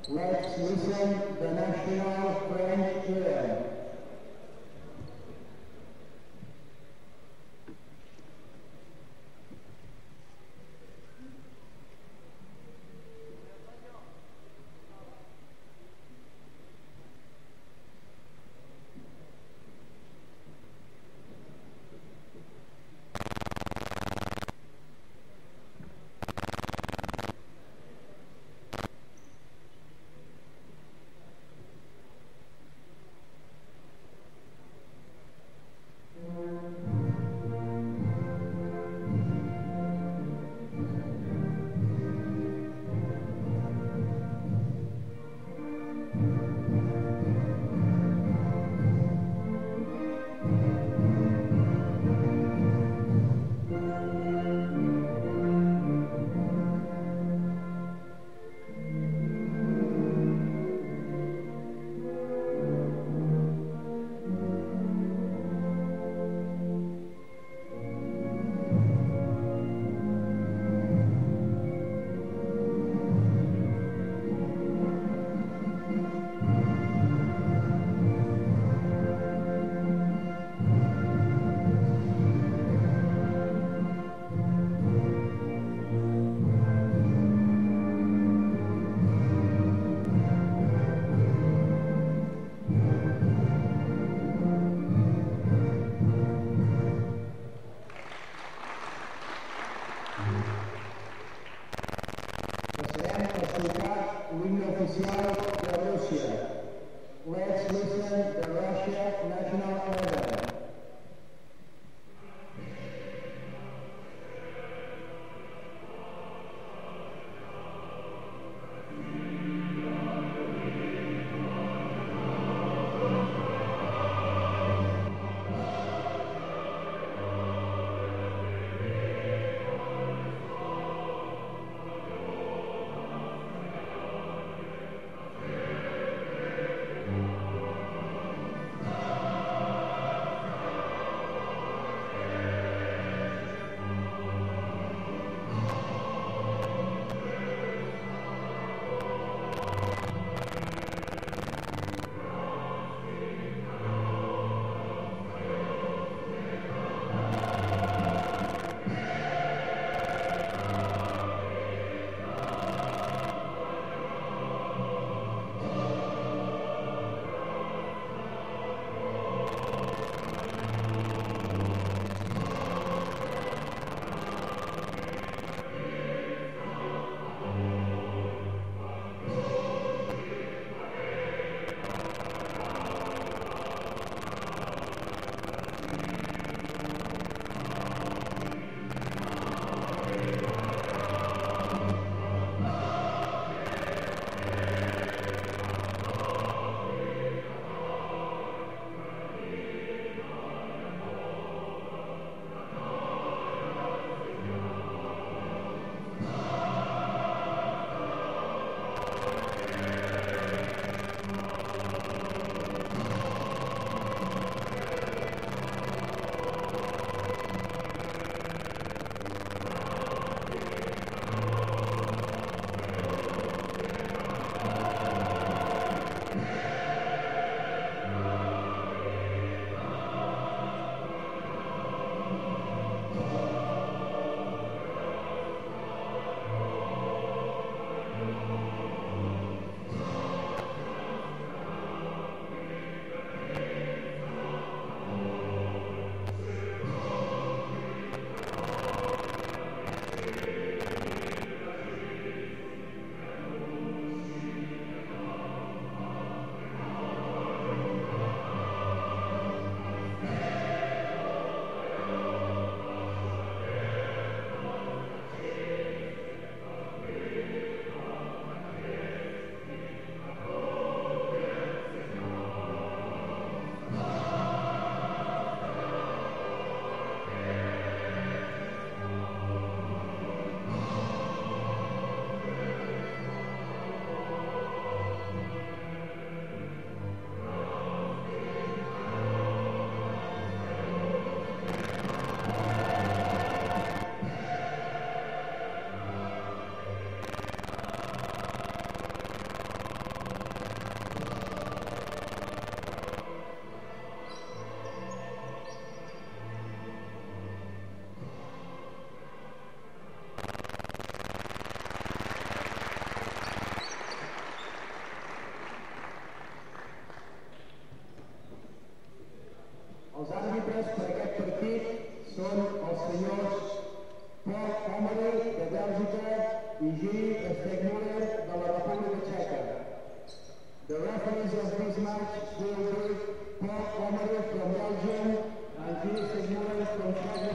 Let's listen the national French hymn.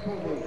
Republic.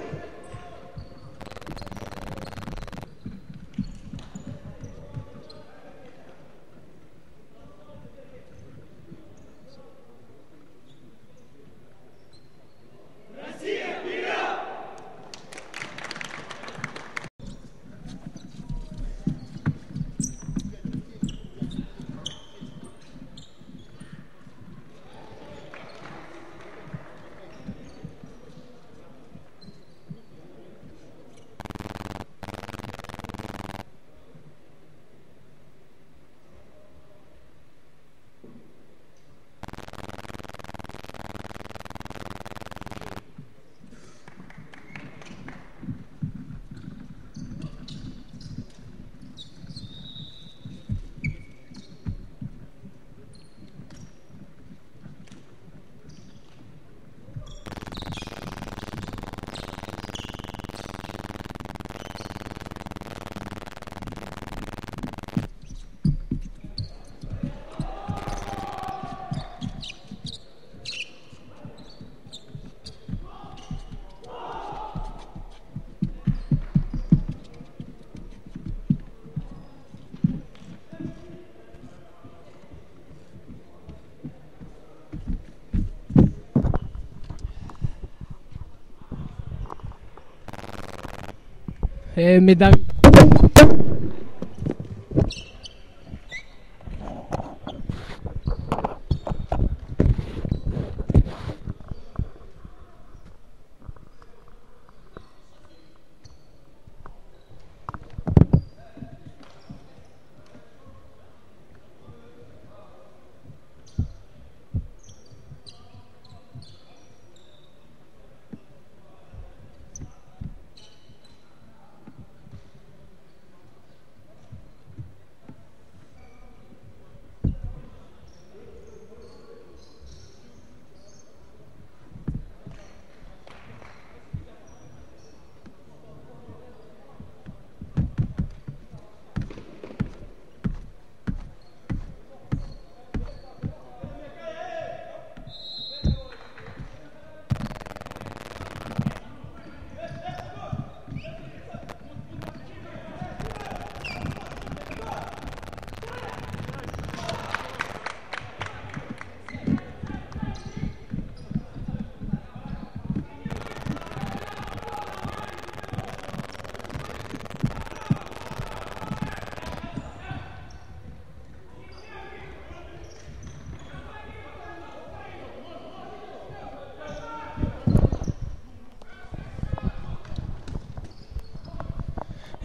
Mesdames.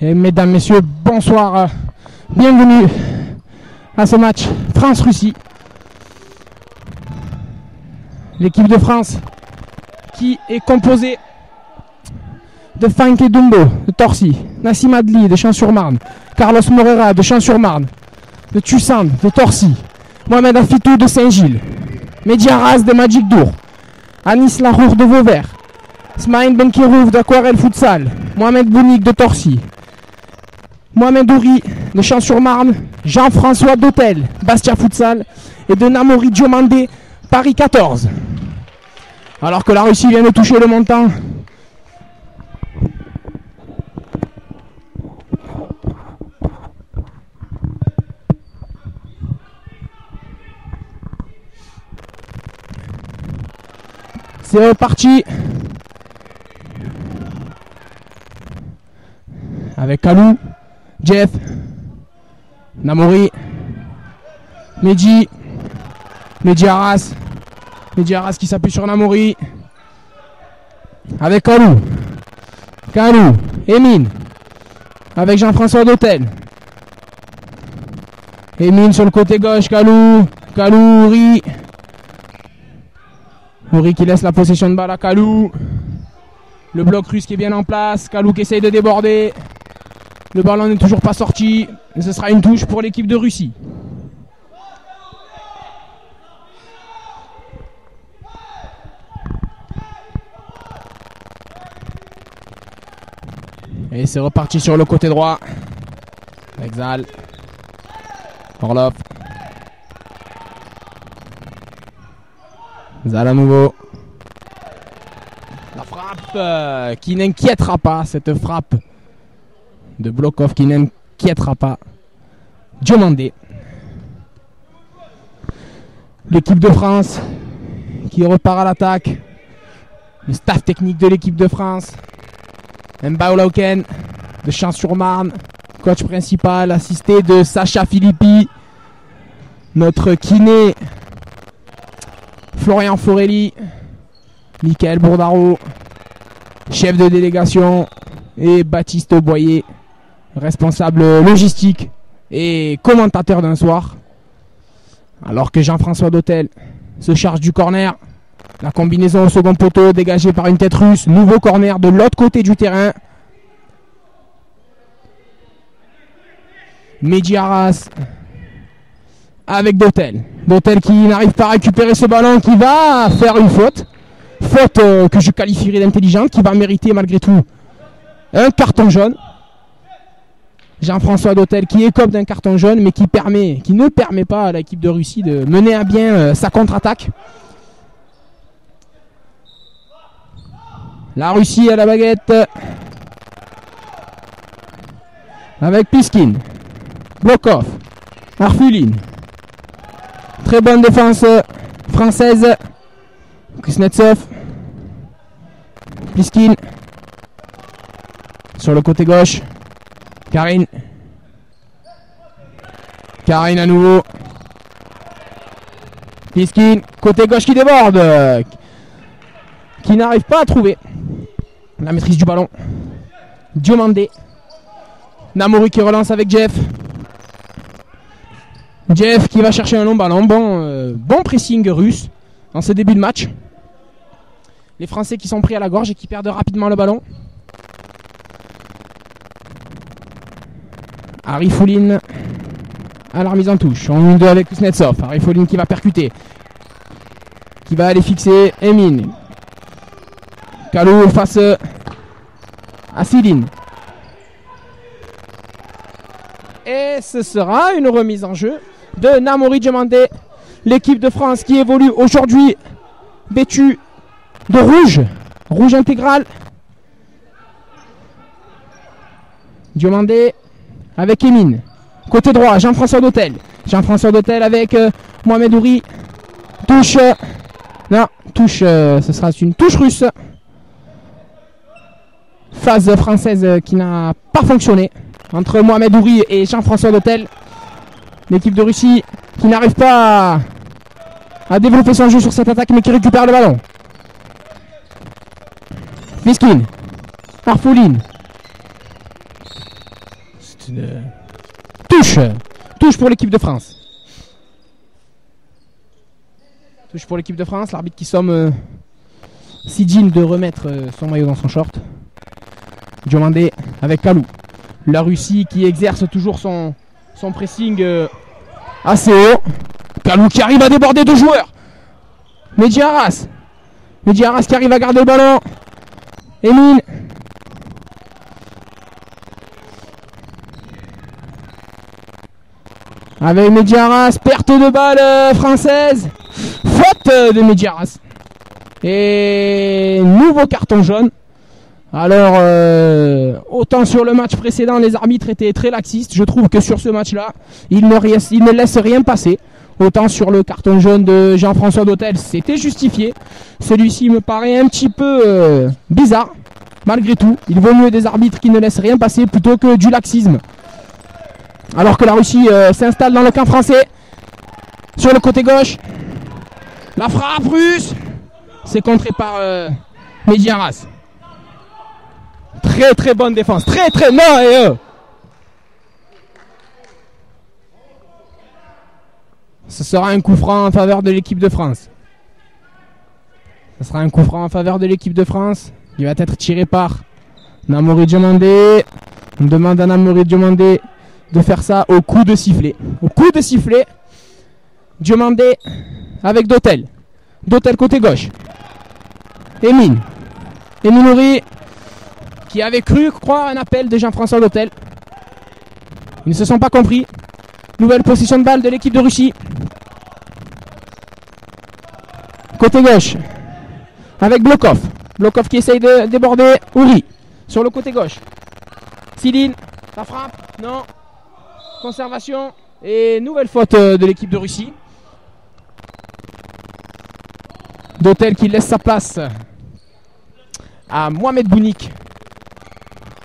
Et mesdames, messieurs, bonsoir. Bienvenue à ce match France-Russie. L'équipe de France qui est composée de Fanke Dumbo de Torcy, Nassim Adli de Champs-sur-Marne, Carlos Morera de Champs-sur-Marne, de Tussand de Torcy, Mohamed Afitou de Saint-Gilles, Mehdi Arras de Magic Dour, Anis Larour de Vauvert, Smaïn Benkirouf d'Aquarelle Futsal, Mohamed Bounik de Torcy, Mohamed Ouri de Champs-sur-Marne, Jean-François Dautel, Bastia Futsal et de Namori Diomandé, Paris 14. Alors que la Russie vient de toucher le montant. C'est reparti. Avec Kalou, Jeff, Namori, Mehdi Arras qui s'appuie sur Namori. Avec Kalou, Emine, avec Jean-François Dautel. Emine sur le côté gauche, Kalou, Ouri qui laisse la possession de balle à Kalou. Le bloc russe qui est bien en place, Kalou qui essaye de déborder. Le ballon n'est toujours pas sorti. Et ce sera une touche pour l'équipe de Russie. Et c'est reparti sur le côté droit. Exal. Orlov. Zal à nouveau. La frappe. frappe qui n'inquiétera pas. Cette frappe de Blokov qui n'inquiétera pas Diomandé. L'équipe de France qui repart à l'attaque. Le staff technique de l'équipe de France. Mbaolauken de Champs-sur-Marne, coach principal, assisté de Sacha Philippi. Notre kiné Florian Forelli. Michael Bourdaro, chef de délégation, et Baptiste Boyer, responsable logistique et commentateur d'un soir. Alors que Jean-François Dautel se charge du corner. La combinaison au second poteau dégagée par une tête russe. Nouveau corner de l'autre côté du terrain. Mehdi Arras avec Dautel. Dautel qui n'arrive pas à récupérer ce ballon, qui va faire une faute. Faute que je qualifierais d'intelligente, qui va mériter malgré tout un carton jaune. Jean-François Dautel qui écope d'un carton jaune, mais qui ne permet pas à l'équipe de Russie de mener à bien sa contre-attaque. La Russie à la baguette. Avec Piskin, Blokov, Arfulin. Très bonne défense française. Kuznetsov, Piskin. Sur le côté gauche, Karine. Karine à nouveau. Piskin, côté gauche qui déborde. Qui n'arrive pas à trouver la maîtrise du ballon. Diomandé. Namouri qui relance avec Jeff. Jeff qui va chercher un long ballon. Bon pressing russe dans ce début de match. Les Français qui sont pris à la gorge et qui perdent rapidement le ballon. Arifulin à la remise en touche. En 1-2 avec Kuznetsov. Arifulin qui va percuter. Qui va aller fixer Emin. Kalou face à Céline. Et ce sera une remise en jeu de Namouri Diomandé. L'équipe de France qui évolue aujourd'hui vêtue de rouge. Rouge intégral. Diomandé avec Emin. Côté droit, Jean-François Dautel. Jean-François Dautel avec Mohamed Ouri. Touche. Non, touche. Ce sera une touche russe. Phase française qui n'a pas fonctionné entre Mohamed Ouri et Jean-François Dautel. L'équipe de Russie qui n'arrive pas à développer son jeu sur cette attaque, mais qui récupère le ballon. Piskin, Arfulin. C'est une touche pour l'équipe de France. Touche pour l'équipe de France. L'arbitre qui somme Sidine de remettre son maillot dans son short. Diomandé avec Kalou. La Russie qui exerce toujours son pressing assez haut. Kalou qui arrive à déborder deux joueurs. Mehdi Arras. Mehdi Arras qui arrive à garder le ballon. Emin. Avec Mehdi Arras. Perte de balle française. Faute de Mehdi Arras. Et nouveau carton jaune. Alors, autant sur le match précédent, les arbitres étaient très laxistes. Je trouve que sur ce match-là, ils ne laissent rien passer. Autant sur le carton jaune de Jean-François Dautel, c'était justifié. Celui-ci me paraît un petit peu bizarre. Malgré tout, il vaut mieux des arbitres qui ne laissent rien passer plutôt que du laxisme. Alors que la Russie s'installe dans le camp français. Sur le côté gauche, la frappe russe. C'est contré par Mehdi Arras. Très bonne défense. Non et ce sera un coup franc en faveur de l'équipe de France. Ce sera un coup franc en faveur de l'équipe de France. Il va être tiré par Namouri Diomandé. On demande à Namouri Diomandé de faire ça au coup de sifflet. Au coup de sifflet. Diomandé avec Dautel. Dautel côté gauche. Emin Ouri qui avait cru croire un appel de Jean-François Dautel. Ils ne se sont pas compris. Nouvelle possession de balle de l'équipe de Russie. Côté gauche. Avec Blokov. Blokov qui essaye de déborder. Ouri sur le côté gauche. Siline, la frappe, non. Conservation et nouvelle faute de l'équipe de Russie. Dotel qui laisse sa place à Mohamed Bounik.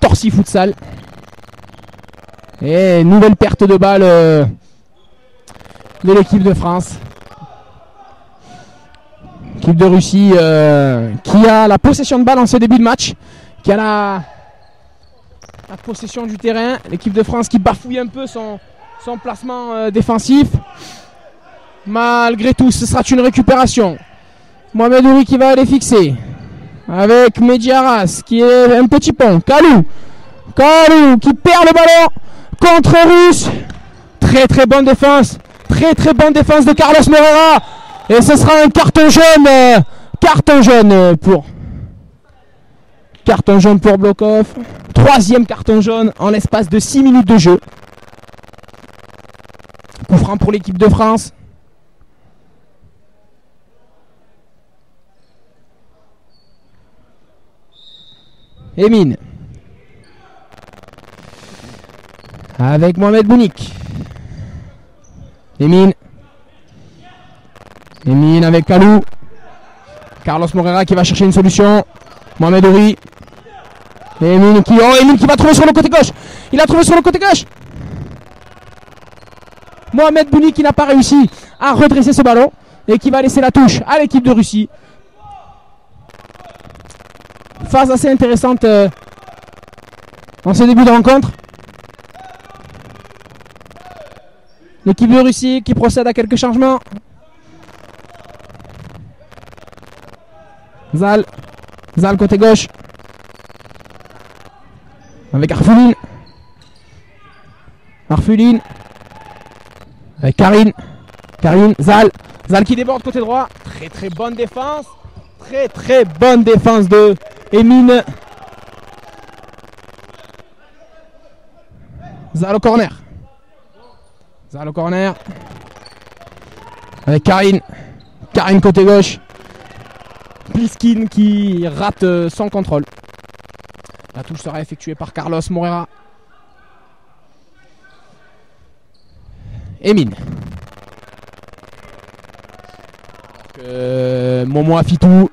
Torsi Futsal. Et nouvelle perte de balle de l'équipe de France. L'équipe de Russie qui a la possession de balle en ce début de match. Qui a la possession du terrain. L'équipe de France qui bafouille un peu son placement défensif. Malgré tout, ce sera une récupération. Mohamed Ouri qui va aller fixer. Avec Mehdi Arras qui est un petit pont. Kalou qui perd le ballon contre Russe. Très très bonne défense. Très très bonne défense de Carlos Moreira. Et ce sera un carton jaune. Carton jaune pour Blokov. Troisième carton jaune en l'espace de 6 minutes de jeu. Coup franc pour l'équipe de France. Emin. Avec Mohamed Bounik. Emin avec Kalou. Carlos Moreira qui va chercher une solution. Mohamed Ouri. Emin qui va trouver sur le côté gauche. Il a trouvé sur le côté gauche. Mohamed Bounik qui n'a pas réussi à redresser ce ballon et qui va laisser la touche à l'équipe de Russie. Phase assez intéressante en ce début de rencontre. L'équipe de Russie qui procède à quelques changements. Zal côté gauche. Avec Arfuline. Avec Karine, Zal qui déborde côté droit. Très très bonne défense. Très bonne défense de Emin. Zal au corner. Avec Karine côté gauche. Pliskin qui rate son contrôle. La touche sera effectuée par Carlos Moreira. Emin. Momo Afitou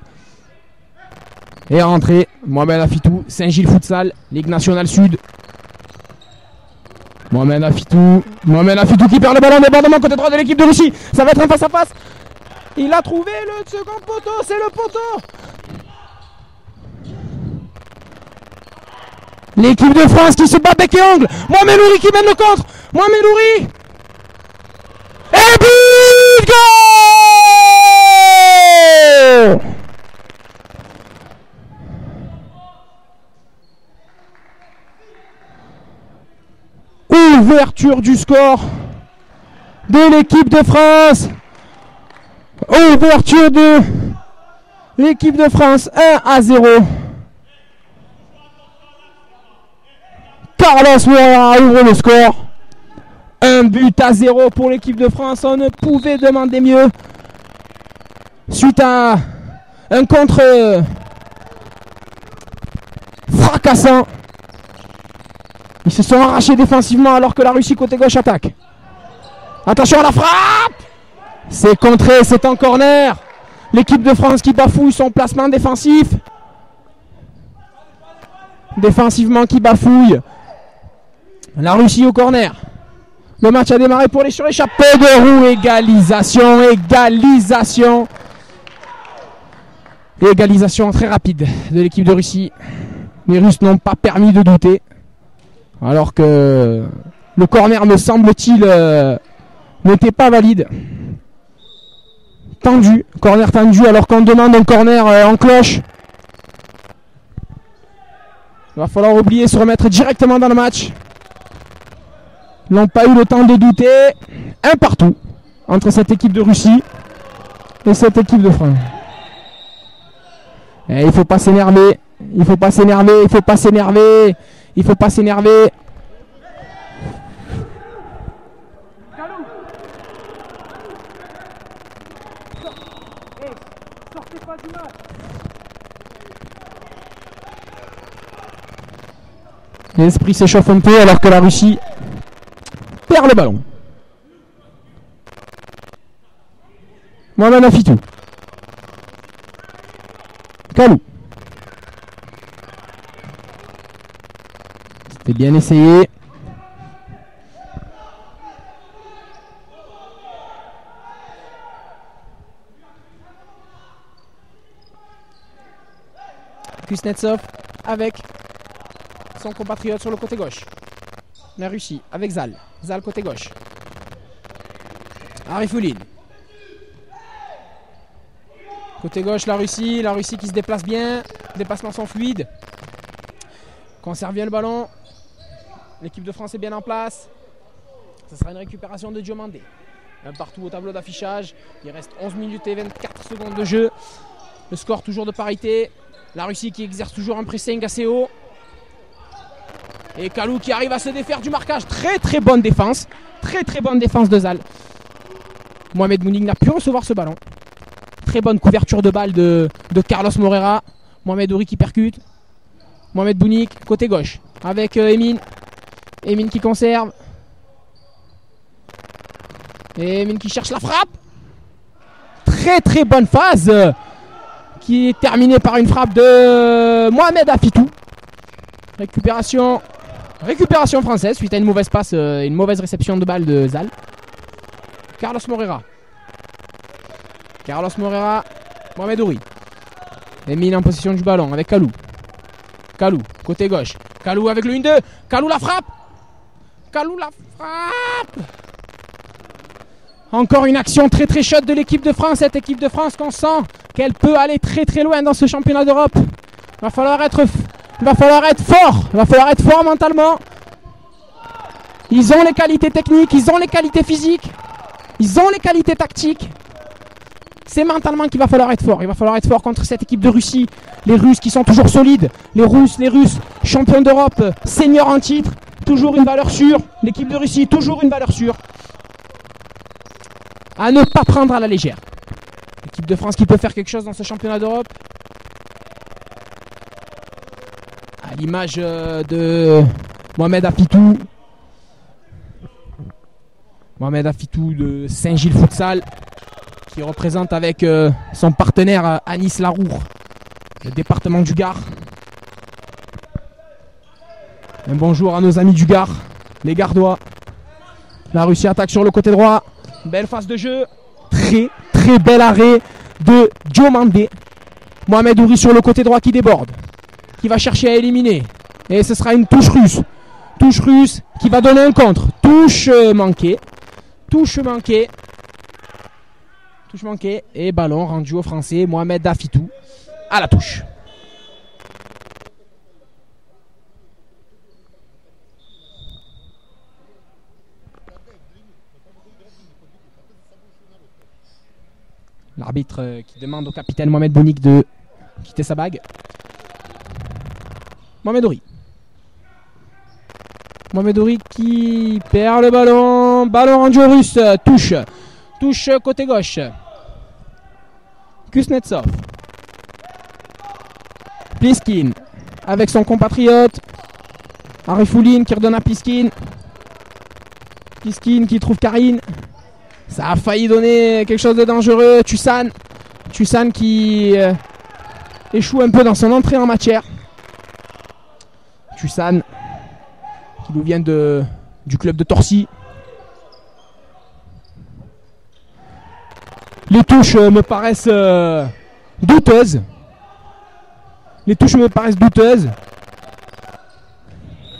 est rentré. Mohamed Afitou, Saint-Gilles Futsal, Ligue nationale Sud. Mohamed Afitou qui perd le ballon, débordement côté droit de l'équipe de Russie. Ça va être un face à face. Il a trouvé le second poteau, c'est le poteau. L'équipe de France qui se bat bec et ongle. Mohamed Ouri qui mène le contre. Mohamed Ouri. Et but, goal. Ouverture du score de l'équipe de France. Ouverture de l'équipe de France, 1-0. Carlos Moreira ouvre le score. 1-0 pour l'équipe de France. On ne pouvait demander mieux. Suite à un contre fracassant. Ils se sont arrachés défensivement alors que la Russie côté gauche attaque. Attention à la frappe. C'est contré, c'est en corner. L'équipe de France qui bafouille son placement défensif. Défensivement qui bafouille. La Russie au corner. Le match a démarré pour les suréchappés de roue. Égalisation très rapide de l'équipe de Russie. Les Russes n'ont pas permis de douter. Alors que le corner, me semble-t-il, n'était pas valide. Corner tendu alors qu'on demande un corner en cloche. Il va falloir oublier se remettre directement dans le match. Ils n'ont pas eu le temps de douter. Un partout entre cette équipe de Russie et cette équipe de France. Et il ne faut pas s'énerver. Il ne faut pas s'énerver. Sortez pas du match. L'esprit s'échauffe un peu alors que la Russie perd le ballon. Mohamed Afitou. Kalou. C'était bien essayé. Kuznetsov avec son compatriote sur le côté gauche. La Russie avec Zal. Zal côté gauche. Arifulline. Côté gauche la Russie qui se déplace bien. Déplacement sont fluides. Conserve bien le ballon. L'équipe de France est bien en place. Ce sera une récupération de Diomandé. Un partout au tableau d'affichage. Il reste 11 minutes et 24 secondes de jeu. Le score toujours de parité. La Russie qui exerce toujours un pressing assez haut. Et Kalou qui arrive à se défaire du marquage. Très très bonne défense. Très très bonne défense de Zal. Mohamed Mounig n'a pu recevoir ce ballon. Très bonne couverture de balle de Carlos Moreira. Mohamed Ouri qui percute. Mohamed Mounig côté gauche. Avec Emin. Emin qui conserve. Et Emin qui cherche la frappe. Très très bonne phase. Qui est terminée par une frappe de Mohamed Afitou. Récupération française suite à une mauvaise passe, une mauvaise réception de balle de Zal. Carlos Moreira, Mohamed Ouri. Emile en possession du ballon avec Kalou. Kalou, côté gauche. Kalou avec le 1-2. Kalou la frappe. Encore une action très très chaude de l'équipe de France. Cette équipe de France qu'on sent qu'elle peut aller très très loin dans ce championnat d'Europe. Il va falloir être fort. Il va falloir être fort mentalement. Ils ont les qualités techniques, ils ont les qualités physiques, ils ont les qualités tactiques. C'est mentalement qu'il va falloir être fort. Il va falloir être fort contre cette équipe de Russie. Les Russes qui sont toujours solides. Les Russes, champions d'Europe, seniors en titre. Toujours une valeur sûre. L'équipe de Russie, toujours une valeur sûre. À ne pas prendre à la légère. L'équipe de France qui peut faire quelque chose dans ce championnat d'Europe. À l'image de Mohamed Afitou. Mohamed Afitou de Saint-Gilles Futsal. Qui représente avec son partenaire Anis Larour le département du Gard. Un bonjour à nos amis du Gard, les Gardois. La Russie attaque sur le côté droit. Belle phase de jeu. Très très bel arrêt de Diomandé. Mohamed Ouri sur le côté droit qui déborde. Qui va chercher à éliminer. Et ce sera une touche russe. Touche russe qui va donner un contre. Touche manquée. Et ballon rendu au Français Mohamed Afitou à la touche. L'arbitre qui demande au capitaine Mohamed Mounig de quitter sa bague. Mohamed Ouri qui perd le ballon. Ballon rendu aux Russes. Touche côté gauche. Kuznetsov. Pliskin avec son compatriote. Arifulline qui redonne à Pliskin. Pliskin qui trouve Karine. Ça a failli donner quelque chose de dangereux. Tusan qui échoue un peu dans son entrée en matière. Tusan qui nous vient du club de Torcy. Les touches me paraissent douteuses.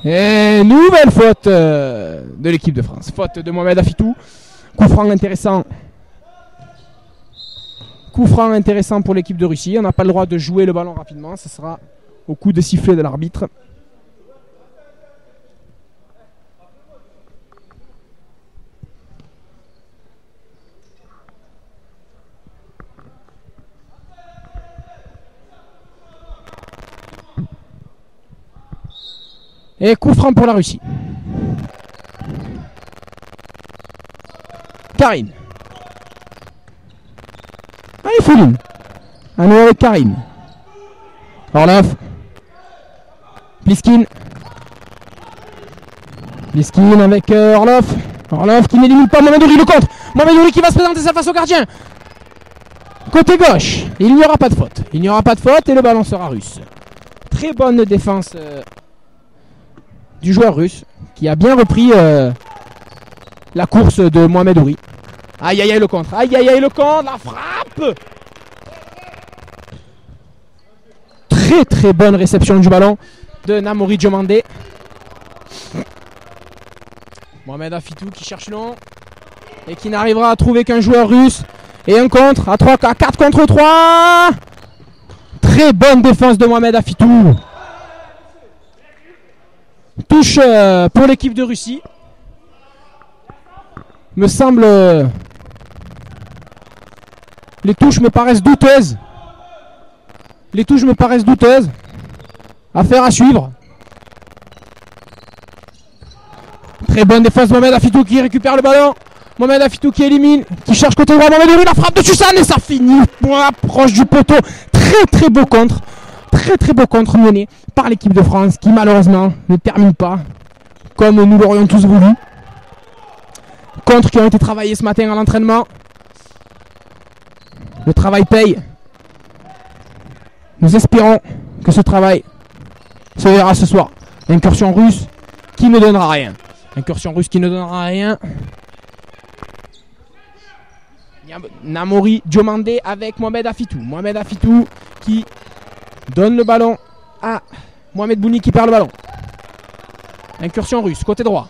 Et nouvelle faute de l'équipe de France. Faute de Mohamed Afitou. Coup franc intéressant pour l'équipe de Russie. On n'a pas le droit de jouer le ballon rapidement. Ce sera au coup de sifflet de l'arbitre. Et coup franc pour la Russie. Karine. Arifulline. À nouveau avec Karine. Orlov. Pliskin. Pliskin avec Orlov. Orlov qui n'élimine pas Mohamed Ouri, le contre. Mohamed Ouri qui va se présenter sa face au gardien. Côté gauche, il n'y aura pas de faute. Il n'y aura pas de faute et le ballon sera russe. Très bonne défense du joueur russe qui a bien repris la course de Mohamed Ouri. Aïe aïe aïe le contre. Aïe aïe aïe le contre. La frappe. Très très bonne réception du ballon de Namori Diomandé. Mohamed Afitou qui cherche long et qui n'arrivera à trouver qu'un joueur russe. Et un contre à 4 contre 3. Très bonne défense de Mohamed Afitou. Touche pour l'équipe de Russie. Me semble... les touches me paraissent douteuses. Les touches me paraissent douteuses. Affaire à suivre. Très bonne défense de Mohamed Afitou qui récupère le ballon. Mohamed Afitou qui élimine, qui cherche côté droit. Mohamed Ouri, la frappe de Tusan et ça finit proche du poteau. Très très beau contre. Très très beau contre mené par l'équipe de France qui malheureusement ne termine pas comme nous l'aurions tous voulu. Contre qui ont été travaillés ce matin à l'entraînement. Le travail paye. Nous espérons que ce travail se verra ce soir. Incursion russe qui ne donnera rien. Incursion russe qui ne donnera rien. Namori Diomandé avec Mohamed Afitou. Mohamed Afitou qui donne le ballon à Mohamed Bouni qui perd le ballon. Incursion russe, côté droit.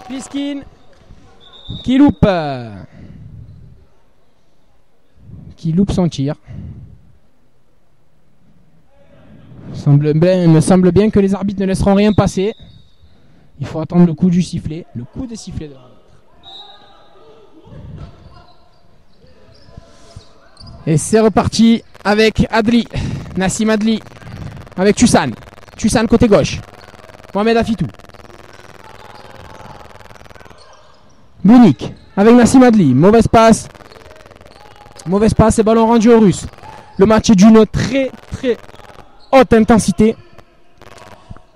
Pliskin qui loupe son tir. Il me semble bien que les arbitres ne laisseront rien passer. Il faut attendre le coup du sifflet. Le coup des sifflets de l'arbitre. Et c'est reparti avec Adli. Nassim Adli. Avec Tusan. Tusan côté gauche. Mohamed Afitou. Bounik. Avec Nassim Adli. Mauvaise passe. Mauvaise passe et ballon rendu aux Russes. Le match est d'une très très haute intensité.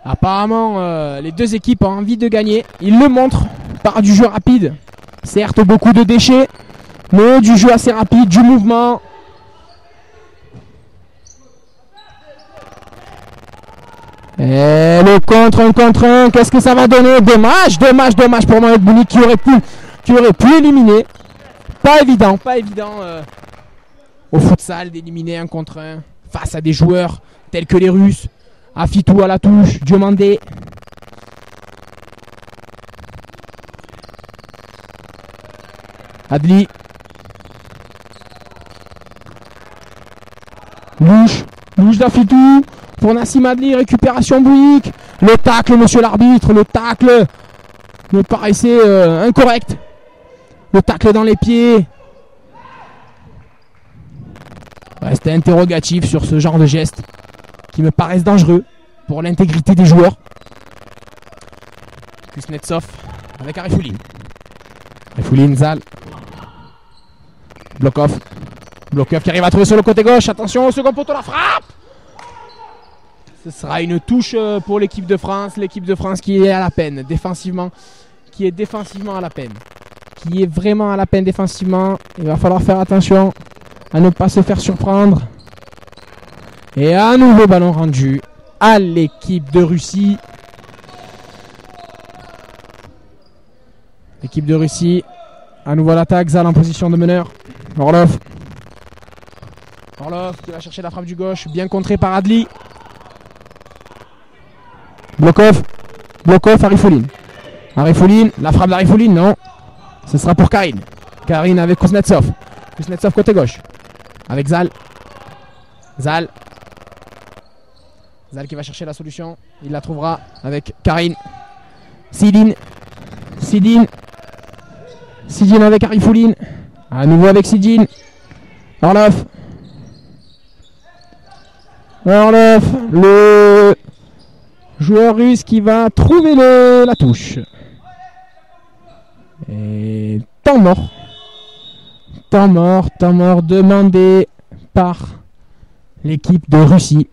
Apparemment, les deux équipes ont envie de gagner. Ils le montrent par du jeu rapide. Certes, beaucoup de déchets, mais du jeu assez rapide, du mouvement. Et le contre, un contre un, qu'est-ce que ça va donner? Dommage pour Mohamed Bouni qui aurait pu éliminer. Pas évident au futsal d'éliminer un contre un face à des joueurs tels que les Russes. Afitou à la touche, Diomandé. Adli. Louche d'Afitou. Pour Nassim Adli, récupération Bouik. Le tacle, monsieur l'arbitre, le tacle me paraissait incorrect. Le tacle dans les pieds. Restez interrogatif sur ce genre de gestes qui me paraissent dangereux pour l'intégrité des joueurs. Kuznetsov avec Arifouline. Arifouline, Zal. Blokov qui arrive à trouver sur le côté gauche. Attention au second poteau, la frappe. Ce sera une touche pour l'équipe de France. L'équipe de France qui est à la peine défensivement. Qui est défensivement à la peine. Qui est vraiment à la peine défensivement. Il va falloir faire attention à ne pas se faire surprendre. Et un nouveau ballon rendu à l'équipe de Russie. L'équipe de Russie. À nouveau l'attaque. Zal en position de meneur. Orlov qui va chercher la frappe du gauche. Bien contré par Adli. Blokov, Arifouline. La frappe d'Arifouline, non. Ce sera pour Karine. Karine avec Kuznetsov. Kuznetsov côté gauche. Avec Zal qui va chercher la solution. Il la trouvera avec Karine. Sidine avec Arifouline. À nouveau avec Sidine. Orlov, le joueur russe qui va trouver la touche. Et temps mort demandé par l'équipe de Russie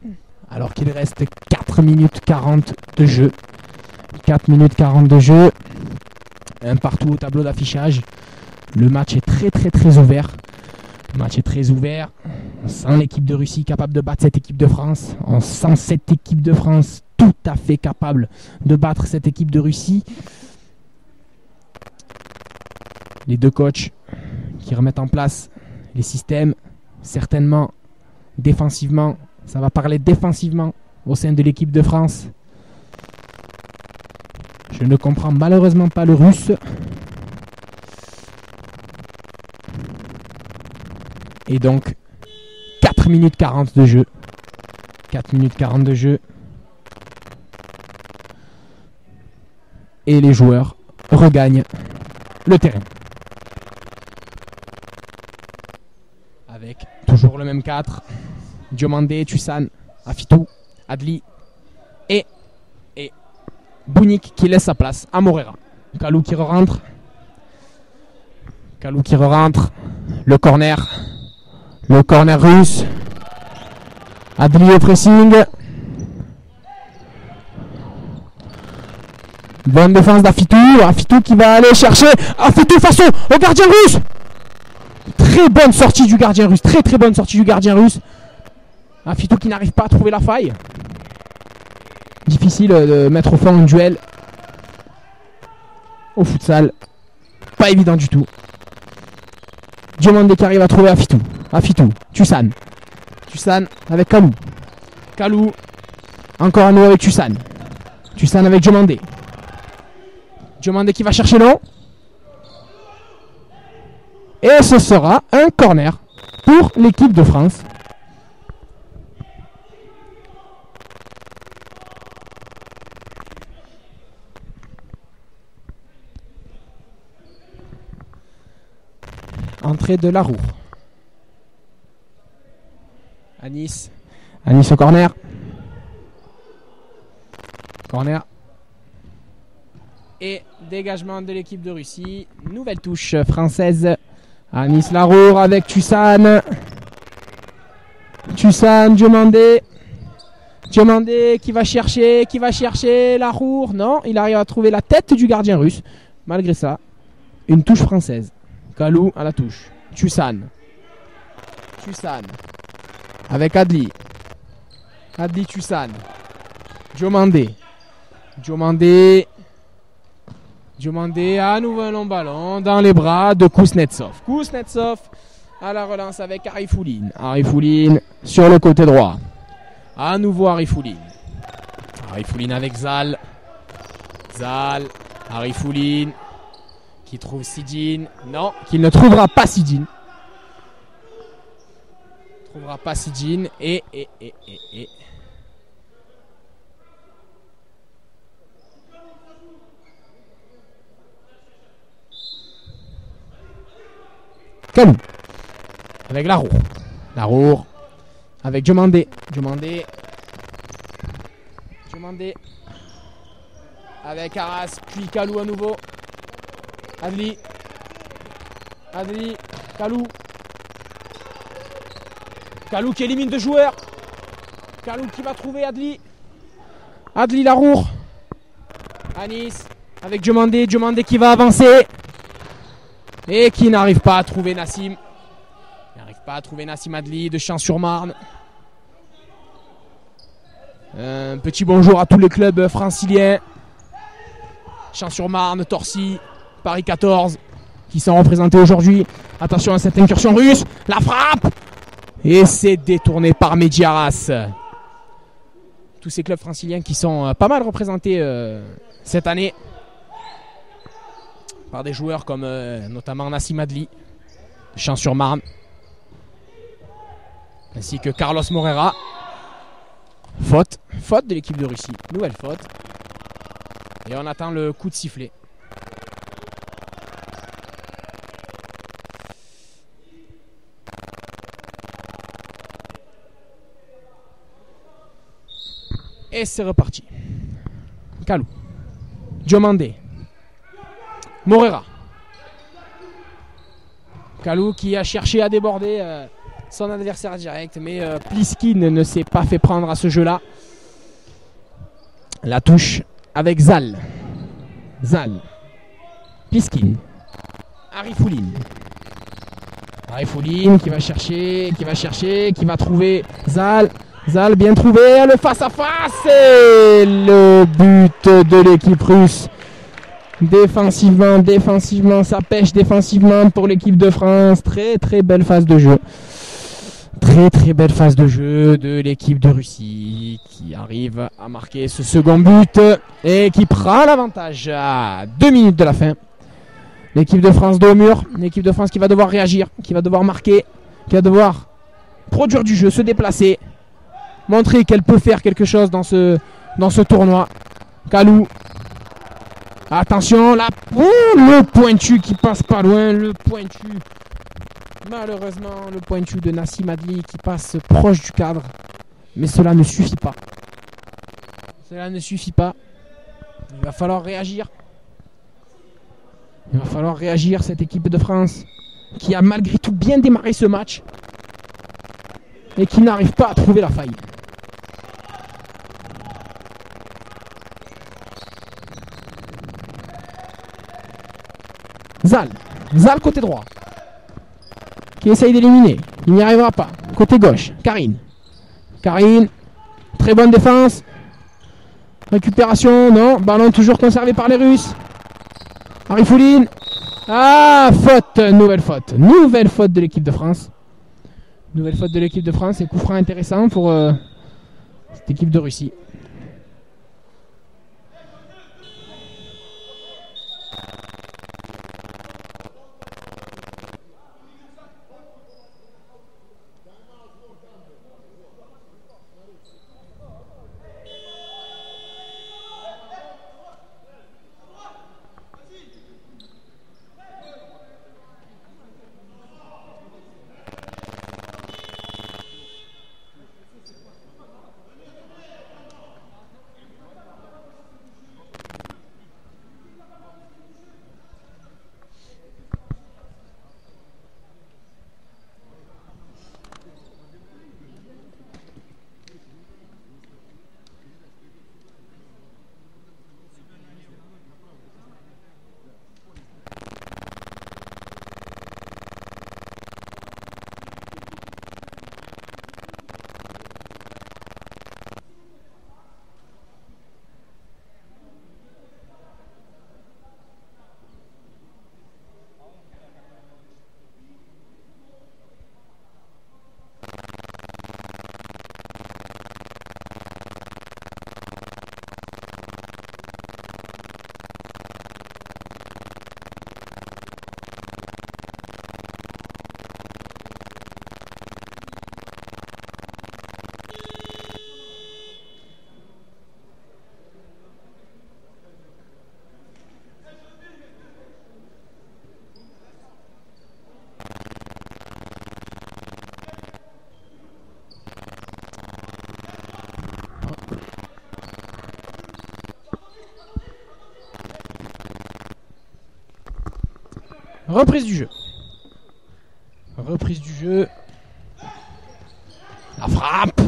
Alors qu'il reste 4 minutes 40 de jeu. 4 minutes 40 de jeu. Un partout au tableau d'affichage. Le match est très ouvert. Le match est très ouvert. On sent l'équipe de Russie capable de battre cette équipe de France. On sent cette équipe de France tout à fait capable de battre cette équipe de Russie. Les deux coachs qui remettent en place les systèmes, certainement défensivement. Ça va parler défensivement au sein de l'équipe de France. Je ne comprends malheureusement pas le russe. Et donc, 4 minutes 40 de jeu. 4 minutes 40 de jeu. Et les joueurs regagnent le terrain. Avec toujours le même 4. Diomandé, Tusan, Afitou, Adli et Bounik qui laisse sa place à Morera. Kalou qui re-rentre. Le corner. Le corner russe. Adli au pressing. Bonne défense d'Afitou. Afitou qui va aller chercher. Afitou face au gardien russe. Très bonne sortie du gardien russe. Très bonne sortie du gardien russe. Afitou qui n'arrive pas à trouver la faille. Difficile de mettre au fond un duel au futsal. Pas évident du tout. Diomandé qui arrive à trouver Afitou. Tusan avec Kalou. Kalou. Encore à nouveau avec Tusan avec Diomandé. Diomandé qui va chercher long. Et ce sera un corner pour l'équipe de France. Entrée de Larour. Anis au corner. Et dégagement de l'équipe de Russie. Nouvelle touche française. Anis Larour avec Tusan, Diomandé qui va chercher Larour. Non, il arrive à trouver la tête du gardien russe. Malgré ça, une touche française. Kalou à la touche. Tusan avec Adli, Tusan. Diomandé à nouveau un long ballon dans les bras de Kuznetsov. Kuznetsov à la relance avec Arifouline. Arifouline sur le côté droit. À nouveau Arifouline. Arifouline avec Zal. Arifouline qui trouve Sidine. Non, qu'il ne trouvera pas Sidine. Et. Kalou avec Larour avec Diomandé avec Arras, puis Kalou à nouveau. Adli Kalou qui élimine 2 joueurs. Kalou qui va trouver Adli Larour. Anis avec Diomandé qui va avancer et qui n'arrive pas à trouver Nassim. Adli de Champs-sur-Marne. Un petit bonjour à tous les clubs franciliens. Champs-sur-Marne, Torcy, Paris 14 qui sont représentés aujourd'hui. Attention à cette incursion russe. La frappe. Et c'est détourné par Mehdi Arras. Tous ces clubs franciliens qui sont pas mal représentés cette année par des joueurs comme notamment Nassim Adli de Champs-sur-Marne, ainsi que Carlos Morera. Faute de l'équipe de Russie. Nouvelle faute. Et on attend le coup de sifflet. Et c'est reparti. Kalou. Diomandé. Morera. Kalou qui a cherché à déborder son adversaire direct, mais Pliskin ne s'est pas fait prendre à ce jeu-là. La touche avec Zal. Zal. Piskin. Arifouline. Arifouline qui va chercher, qui va trouver Zal. Zal bien trouvé, le face à face et le but de l'équipe russe. Défensivement, ça pêche défensivement pour l'équipe de France. Très belle phase de jeu. Très belle phase de jeu de l'équipe de Russie qui arrive à marquer ce second but et qui prend l'avantage à 2 minutes de la fin. L'équipe de France dos au mur, l'équipe de France qui va devoir réagir, qui va devoir marquer, qui va devoir produire du jeu, se déplacer, montrer qu'elle peut faire quelque chose dans ce tournoi. Kalou. Attention là, le pointu qui passe pas loin, le pointu. Malheureusement, le pointu de Nassim Adli qui passe proche du cadre. Mais cela ne suffit pas. Cela ne suffit pas. Il va falloir réagir. Il va falloir réagir, cette équipe de France qui a malgré tout bien démarré ce match et qui n'arrive pas à trouver la faille. Zal côté droit qui essaye d'éliminer. Il n'y arrivera pas. Côté gauche, Karine, très bonne défense. Récupération, non. Ballon toujours conservé par les Russes. Arifouline. Ah, faute. Nouvelle faute de l'équipe de France. Nouvelle faute de l'équipe de France et coup franc intéressant pour cette équipe de Russie. Reprise du jeu. La frappe.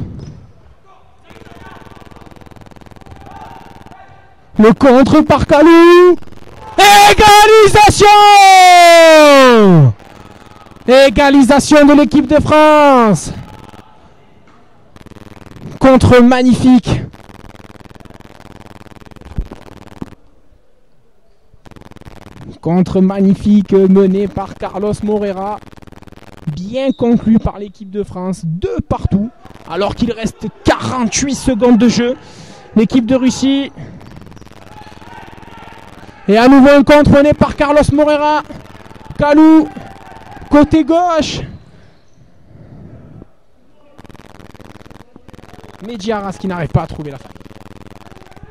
Le contre par Kalou. Égalisation de l'équipe de France. Contre magnifique. Contre magnifique mené par Carlos Moreira. Bien conclu par l'équipe de France. 2 partout. Alors qu'il reste 48 secondes de jeu. L'équipe de Russie. Et à nouveau un contre mené par Carlos Moreira. Kalou. Côté gauche. Medjiaras qui n'arrive pas à trouver la faille.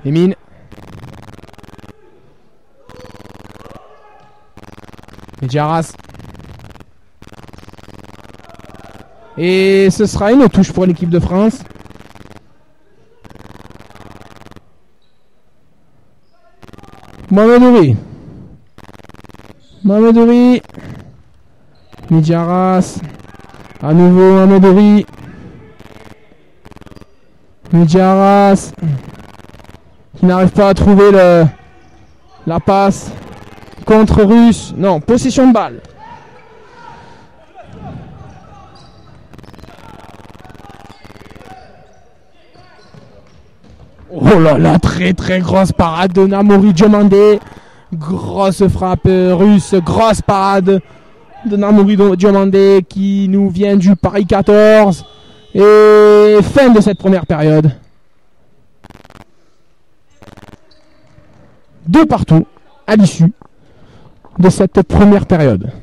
Emine. Medjiaras. Et ce sera une touche pour l'équipe de France. Mohamedouri. Medjiaras. À nouveau Mohamedouri. Medjiaras. qui n'arrive pas à trouver la passe. Contre russe. Non, possession de balle. Oh là là, très très grosse parade de Namori Diomandé. Grosse frappe russe, grosse parade de Namori Diomandé qui nous vient du Paris 14. Et fin de cette première période. 2 partout à l'issue de cette première période.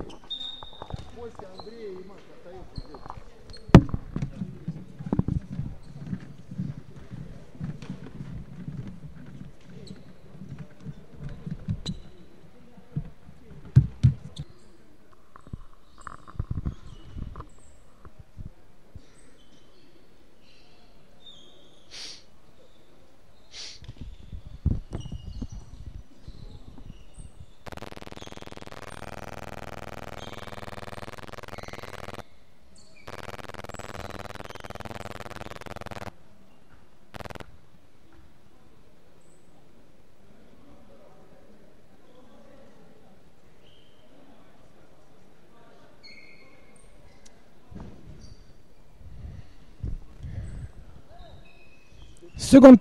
Seconde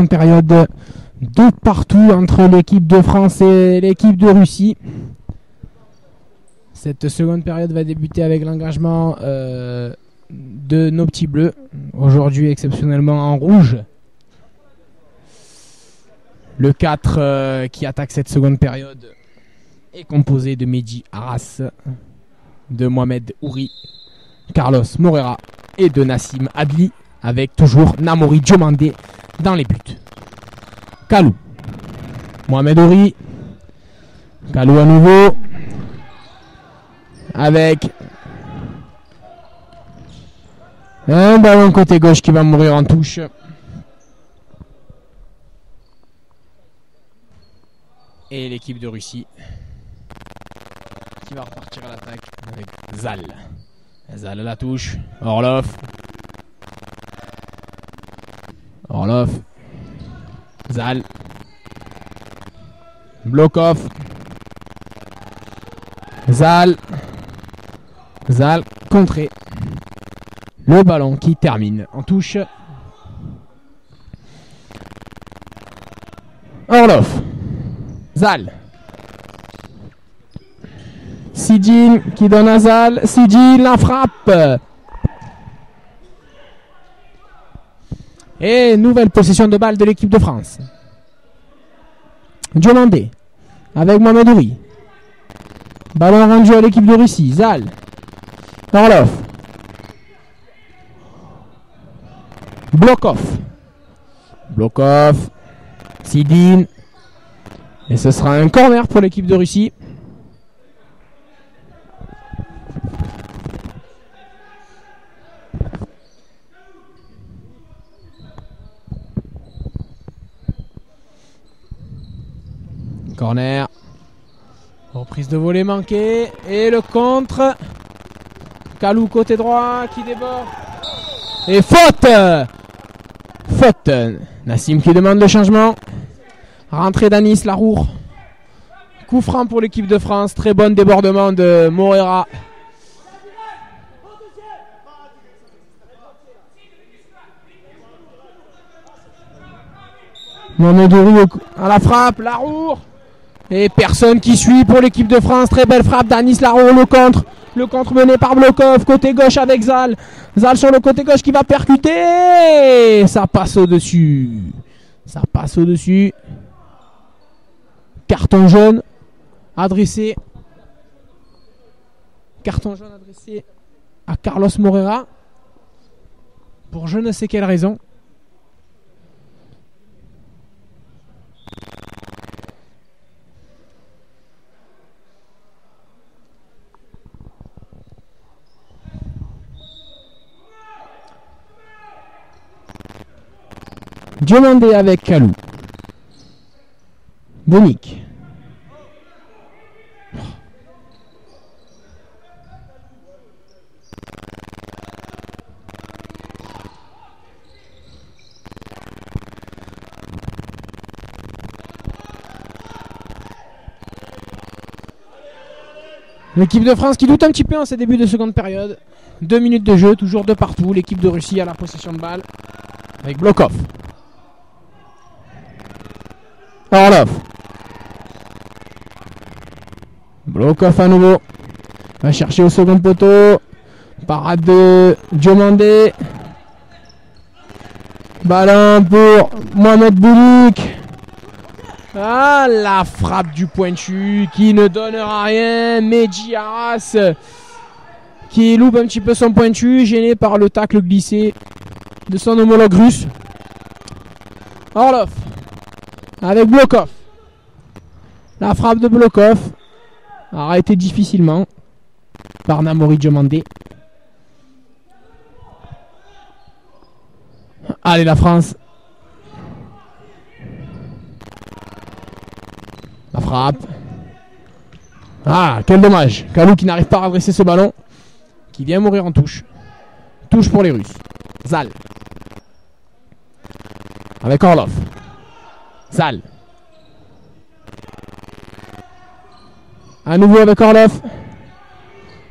période, 2 partout entre l'équipe de France et l'équipe de Russie. Cette seconde période va débuter avec l'engagement de nos petits bleus, aujourd'hui exceptionnellement en rouge. Le 4 qui attaque cette seconde période est composé de Mehdi Arras, de Mohamed Ouri, Carlos Morera et de Nassim Adli, avec toujours Namori Diomandé dans les buts. Kalou. Mohamed Ouri. Kalou à nouveau. Avec un ballon côté gauche qui va mourir en touche. Et l'équipe de Russie qui va repartir à l'attaque avec Zal. Zal à la touche. Orlov. Zal. Blokov. Zal contré. Le ballon qui termine en touche. Orlov. Zal. Sidine qui donne à Zal. Sidine la frappe. Et nouvelle possession de balle de l'équipe de France. Diomandé avec Mohamed Ouri. Ballon rendu à l'équipe de Russie. Zal. Orlov. Blokov. Sidine. Et ce sera un corner pour l'équipe de Russie. Corner. Reprise de volée manquée. Et le contre. Kalou côté droit qui déborde. Et faute. Nassim qui demande le changement. Rentrée d'Anis Larour. Coup franc pour l'équipe de France. Très bon débordement de Morera. Mohamed Ouri à la frappe. Larour. Et personne qui suit pour l'équipe de France. Très belle frappe d'Anis Larour. Le contre mené par Blokov. Côté gauche avec Zal. Zal sur le côté gauche qui va percuter. Ça passe au-dessus. Carton jaune adressé à Carlos Morera. Pour je ne sais quelle raison. Diomandé avec Kalou. Bonic. L'équipe de France qui doute un petit peu en ces débuts de seconde période. 2 minutes de jeu, toujours de partout. L'équipe de Russie a la possession de balle avec Blokov. Orlov. Blokov à nouveau. Va chercher au second poteau. Parade de Diomandé. Ballon pour Mohamed Boulouk. Ah, la frappe du pointu qui ne donnera rien. Medji Arras qui loupe un petit peu son pointu, gêné par le tacle glissé de son homologue russe. Orlov avec Blokov. La frappe de Blokov arrêtée difficilement par Namori Diomandé. Allez la France. La frappe. Ah, quel dommage. Kalou qui n'arrive pas à redresser ce ballon. Qui vient mourir en touche. Touche pour les Russes. Zal. Avec Orlov. Zal. À nouveau avec Orlov.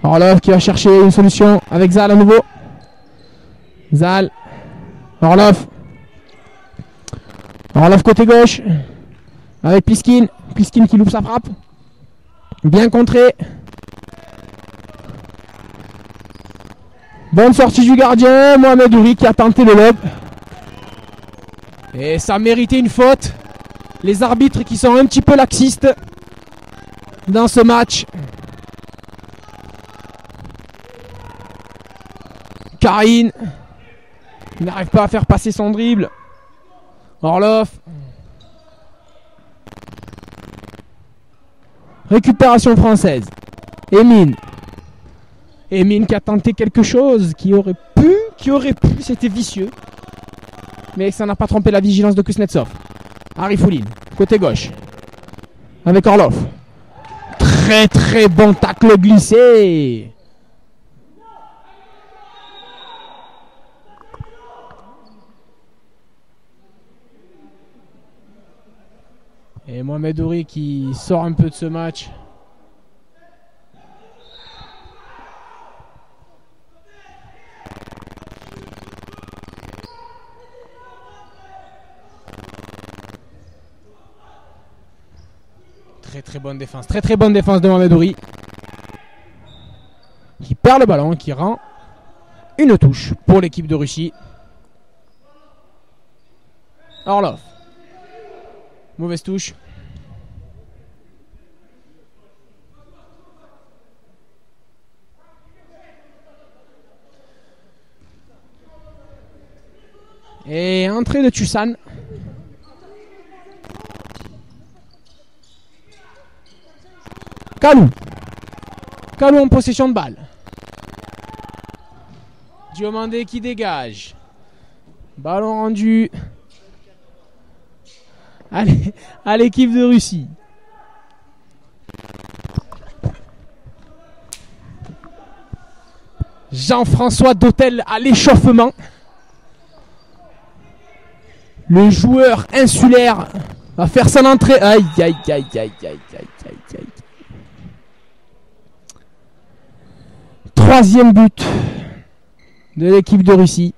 Orlov qui va chercher une solution avec Zal à nouveau. Zal. Orlov. Orlov côté gauche. Avec Pliskin. Pliskin qui loupe sa frappe. Bien contré. Bonne sortie du gardien. Mohamed Ouri qui a tenté le lob. Et ça méritait une faute. Les arbitres qui sont un petit peu laxistes dans ce match. Karine n'arrive pas à faire passer son dribble. Orlov. Récupération française. Emine. Emine qui a tenté quelque chose qui aurait pu, c'était vicieux. Mais ça n'a pas trompé la vigilance de Kuznetsov. Arifouline, côté gauche. Avec Orlov. Très très bon tacle glissé. Et Mohamed Ouri qui sort un peu de ce match. Très très bonne défense. Très très bonne défense de Mohamed Ouri. Qui perd le ballon, qui rend une touche pour l'équipe de Russie. Orlov. Mauvaise touche. Et entrée de Tussan. Kalou. Kalou en possession de balle. Diomandé qui dégage. Ballon rendu à l'équipe de Russie. Jean-François Dautel à l'échauffement. Le joueur insulaire va faire son entrée. Aïe, aïe, aïe, aïe, aïe, aïe, aïe, aïe. Troisième but de l'équipe de Russie.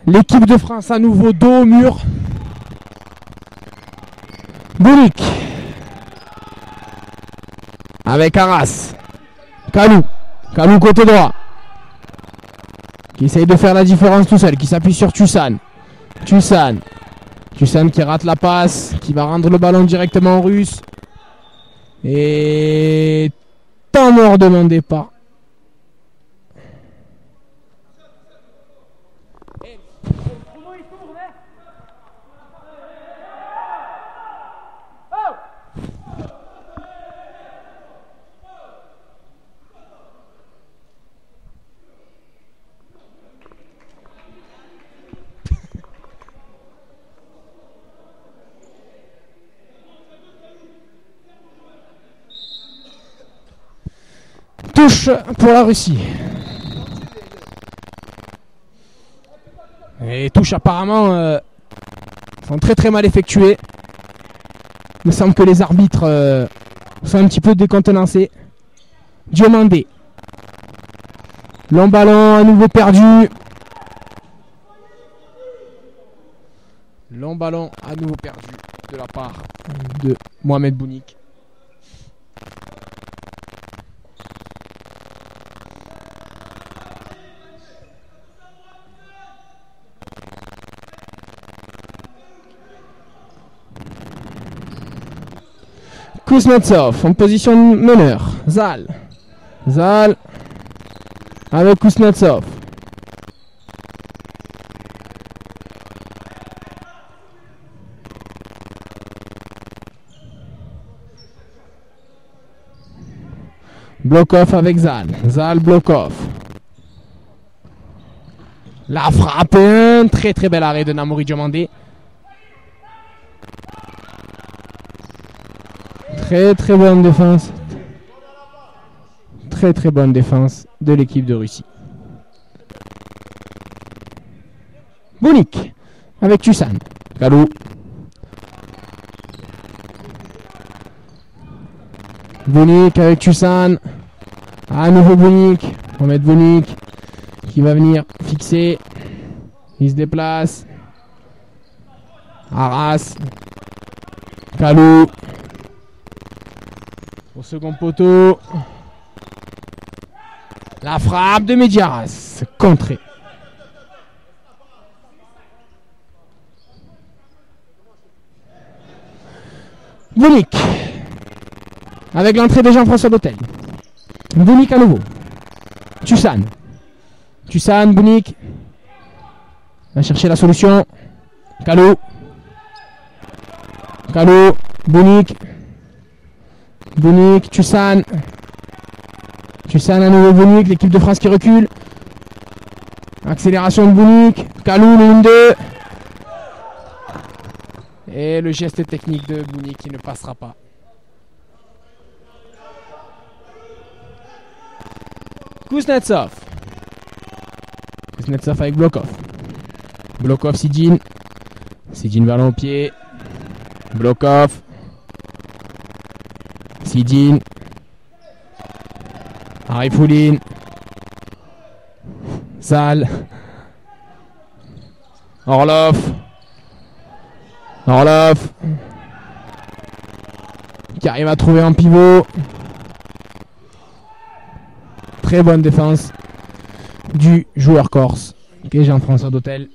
L'équipe de France à nouveau dos au mur. Boulik. Avec Arras. Kalou. Kalou côté droit. Qui essaye de faire la différence tout seul. Qui s'appuie sur Tussan. Tussan qui rate la passe. Qui va rendre le ballon directement en russe. Et temps mort demandé pas. Touche pour la Russie. Et les touches apparemment sont très très mal effectuées. Il me semble que les arbitres sont un petit peu décontenancés. Diomandé. Long ballon à nouveau perdu. Long ballon à nouveau perdu de la part de Mohamed Bounik. Kuznetsov en position meneur. Zal. Zal avec Kuznetsov. Blokov avec Zal. Zal, Blokov. La frappe. Un très très bel arrêt de Namouri Diomandé. Très très bonne défense. Très très bonne défense de l'équipe de Russie. Bounik avec Tusan. Kalou. Bounik avec Tusan. À nouveau Bounik. On va mettre Bounik qui va venir fixer. Il se déplace. Arras. Kalou. Au second poteau. La frappe de Mediaras. Contrée. Bounik. Avec l'entrée de Jean-François Dautel. Bounik à nouveau. Tusan. Tusan, Bounik. Va chercher la solution. Kalou. Kalou. Bounik. Bounik, Tusan. Tusan à nouveau Bounik, l'équipe de France qui recule. Accélération de Bounik. Kalou, le 1-2. Et le geste technique de Bounik qui ne passera pas. Kuznetsov. Kuznetsov avec Blokov. Blokov, Sidine. Sidine ballon au pied. Blokov. Sidine. Arifouline. Zal. Orlov. Orlov. Qui arrive à trouver un pivot. Très bonne défense du joueur corse, qui est Jean-François Dautel.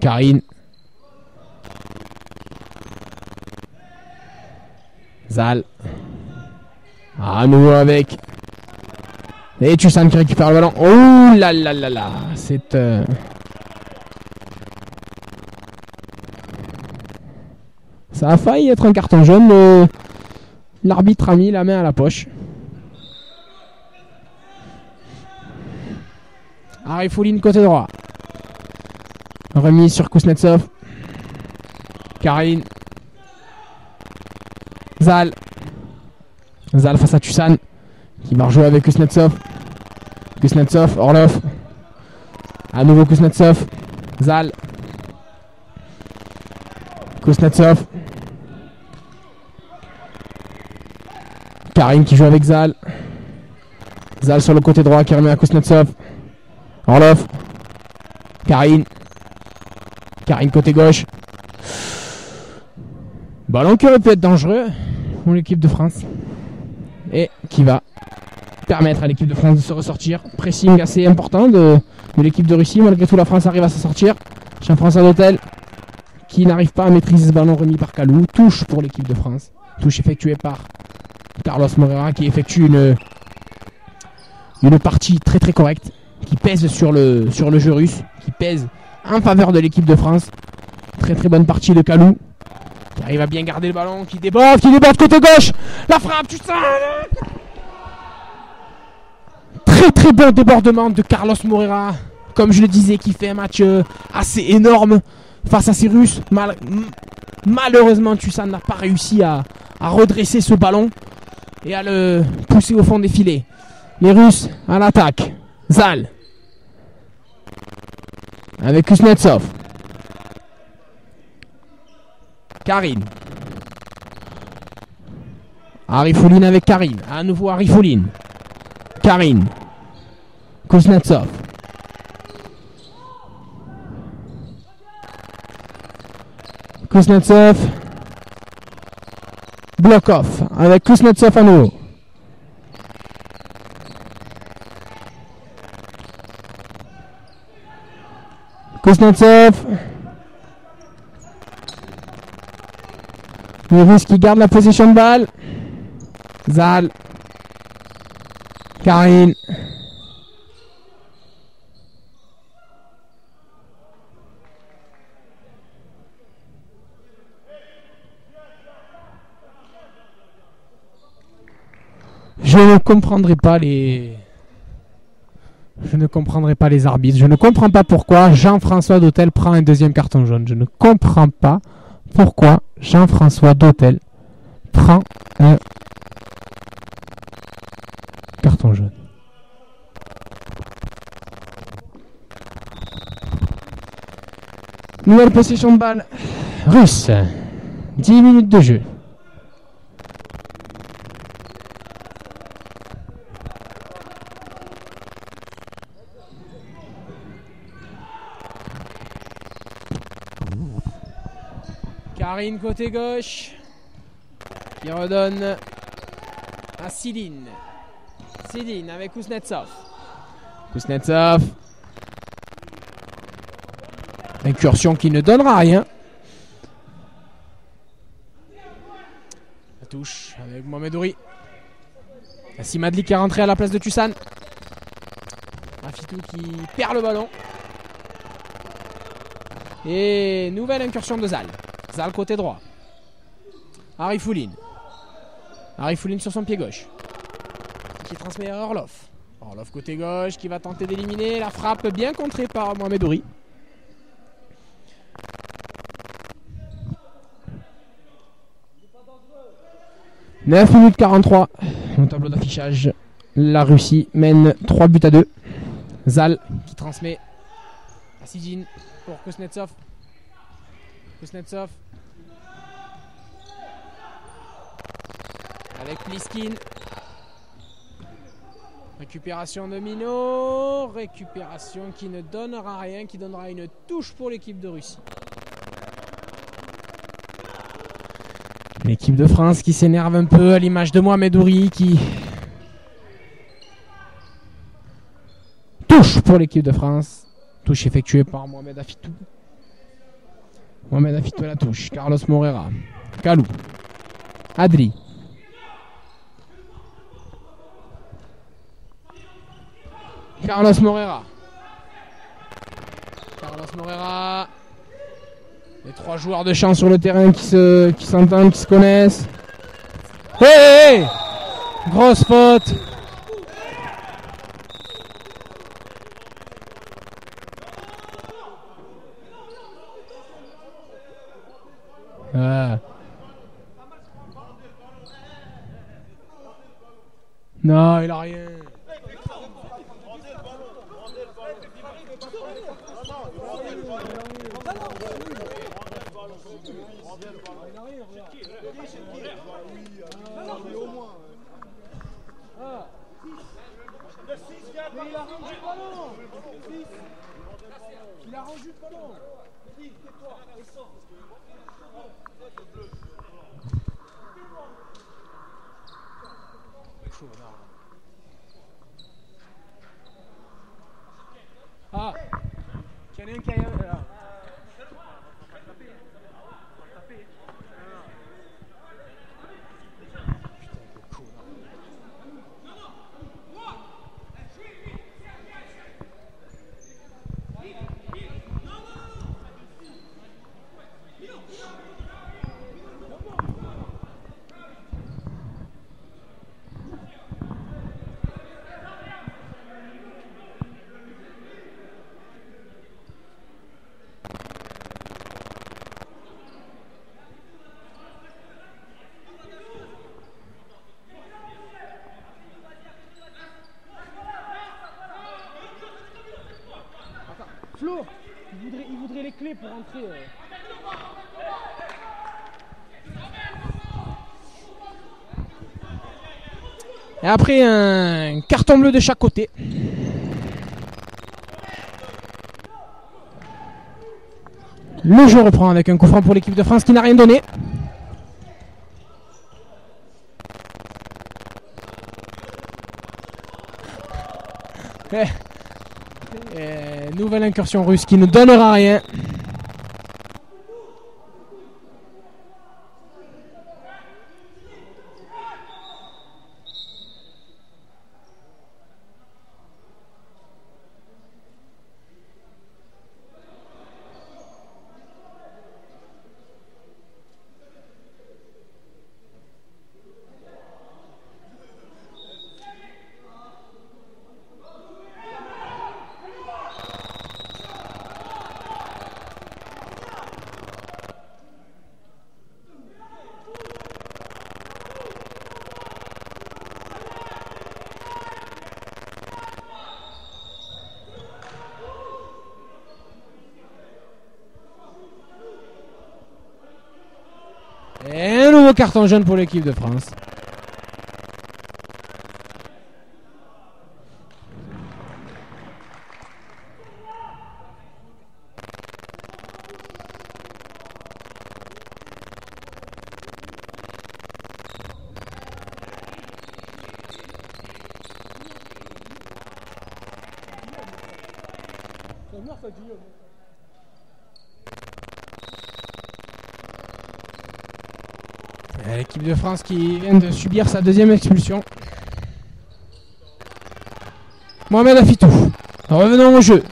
Karine. Zal. À nouveau avec. Et Tusan qui récupère le ballon. Oh là là là là. C'est. Ça a failli être un carton jaune, mais l'arbitre a mis la main à la poche. Arifouline côté droit. Remise sur Kuznetsov. Karine. Zal. Zal face à Tusan. Qui va rejouer avec Kuznetsov. Kuznetsov, Orlov. À nouveau Kuznetsov. Zal. Kuznetsov. Karine qui joue avec Zal. Zal sur le côté droit qui remet à Kuznetsov. Orlov. Karine. Karine côté gauche. Ballon qui aurait pu être dangereux pour l'équipe de France. Et qui va permettre à l'équipe de France de se ressortir. Pressing assez important de l'équipe de Russie. Malgré tout, la France arrive à s'en sortir. Jean-François Dautel qui n'arrive pas à maîtriser ce ballon remis par Kalou. Touche pour l'équipe de France. Touche effectuée par Carlos Moreira qui effectue une partie très très correcte. Qui pèse sur le jeu russe. Qui pèse en faveur de l'équipe de France. Très très bonne partie de Kalou. Qui arrive à bien garder le ballon. Qui déborde côté gauche. La frappe, tu sens. Très très bon débordement de Carlos Moreira. Comme je le disais, qui fait un match assez énorme face à ces Russes. Malheureusement, Tusan n'a pas réussi à redresser ce ballon et à le pousser au fond des filets. Les Russes à l'attaque. Zal. Avec Kuznetsov. Karine. Arifouline avec Karine. À nouveau Arifouline. Karine. Kuznetsov. Kuznetsov. Block-off avec Kuznetsov à nouveau. Kuznetsov. Les Russes qui gardent la position de balle. Zal. Karine. Je ne comprendrai pas les arbitres. Je ne comprends pas pourquoi Jean-François Dautel prend un deuxième carton jaune. Je ne comprends pas pourquoi Jean-François Dautel prend un carton jaune. Nouvelle possession de balle russe. 10 minutes de jeu. Karine côté gauche qui redonne à Sidine. Sidine avec Kuznetsov. Kuznetsov. Incursion qui ne donnera rien. La touche avec Mohamedouri. Simadli qui est rentré à la place de Tussan. Rafitou qui perd le ballon. Et nouvelle incursion de Zal. Zal côté droit. Arifouline. Arifouline sur son pied gauche. Qui transmet à Orlov. Orlov côté gauche qui va tenter d'éliminer. La frappe bien contrée par Mohamedouri. « 9 minutes 43 au tableau d'affichage. La Russie mène 3 buts à 2. Zal qui transmet à Sidine pour Kuznetsov. Kuznetsov. Avec Pliskin. Récupération de Minot. Récupération qui ne donnera rien, qui donnera une touche pour l'équipe de Russie. L'équipe de France qui s'énerve un peu à l'image de Mohamedouri qui touche pour l'équipe de France. Touche effectuée par Mohamed Afitou. Mohamed Afitou à la touche. Carlos Morera. Kalou. Adri. Carlos Morera. Carlos Morera. Les 3 joueurs de champ sur le terrain qui s'entendent, qui se connaissent. Hey, hey, grosse faute. Non, il a rien. Il a rendu le ballon. Ah, il y en a un qui a là. Flo, il voudrait les clés pour rentrer. Et après un carton bleu de chaque côté. Le jeu reprend avec un coup franc pour l'équipe de France qui n'a rien donné. Nouvelle incursion russe qui ne donnera rien. Et un nouveau carton jaune pour l'équipe de France. L'équipe de France qui vient de subir sa deuxième expulsion. Mohamed Afitou. Revenons au jeu.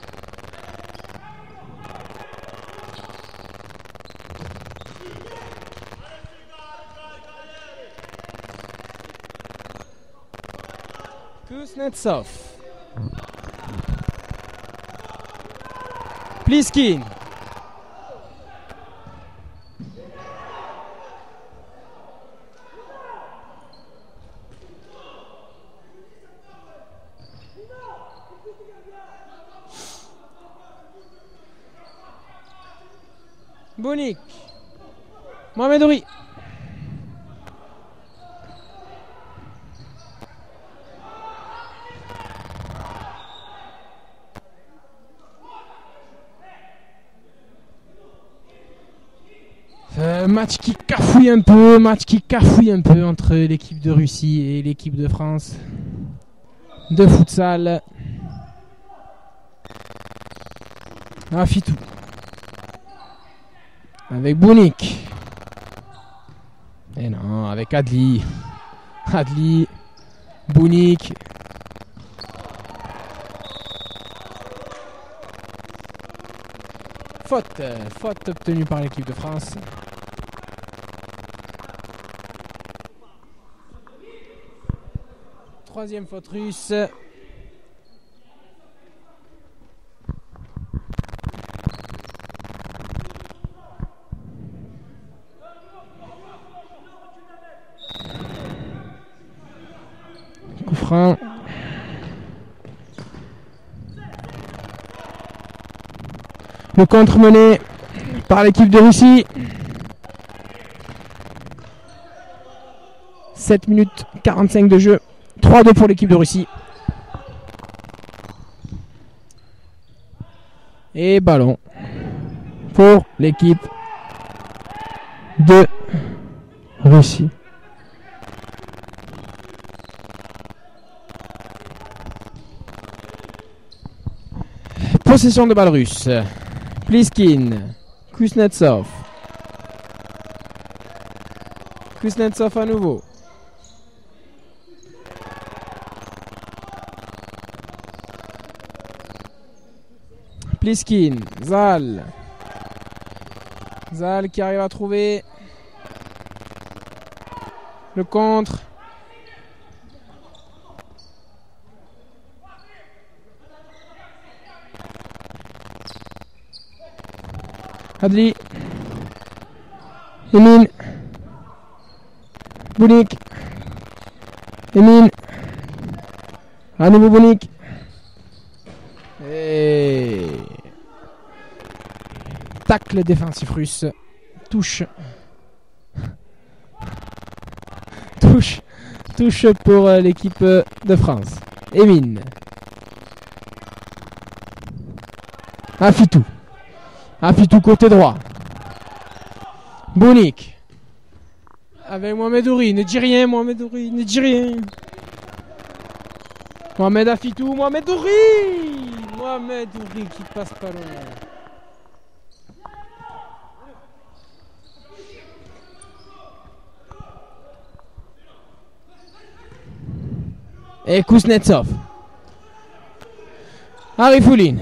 Kuznetsov. Pliskin. Bonik. Mohamed Ouri. Match qui cafouille un peu entre l'équipe de Russie et l'équipe de France de futsal. Afitou. Avec Bounik. Et non, avec Adli. Adli. Bounik. Faute obtenue par l'équipe de France. Troisième faute russe. Coup franc. Le contre mené par l'équipe de Russie. 7 minutes 45 de jeu. 3-2 pour l'équipe de Russie. Et ballon pour l'équipe de Russie. Possession de balle russe. Pliskin. Kuznetsov. Kuznetsov à nouveau. Pliskin. Zal. Zal qui arrive à trouver le contre. Adli. Emin. Bounik. Emin. À nouveau Bounik. Et tacle défensif russe. Touche. Touche pour l'équipe de France. Emin. Afitou. Afitou côté droit. Bounik. Avec Mohamed Ouri. Ne dis rien, Mohamed Ouri. Ne dis rien. Mohamed Afitou. Mohamed Ouri. Mohamed Ouri qui passe pas loin. Et Kuznetsov. Arifouline.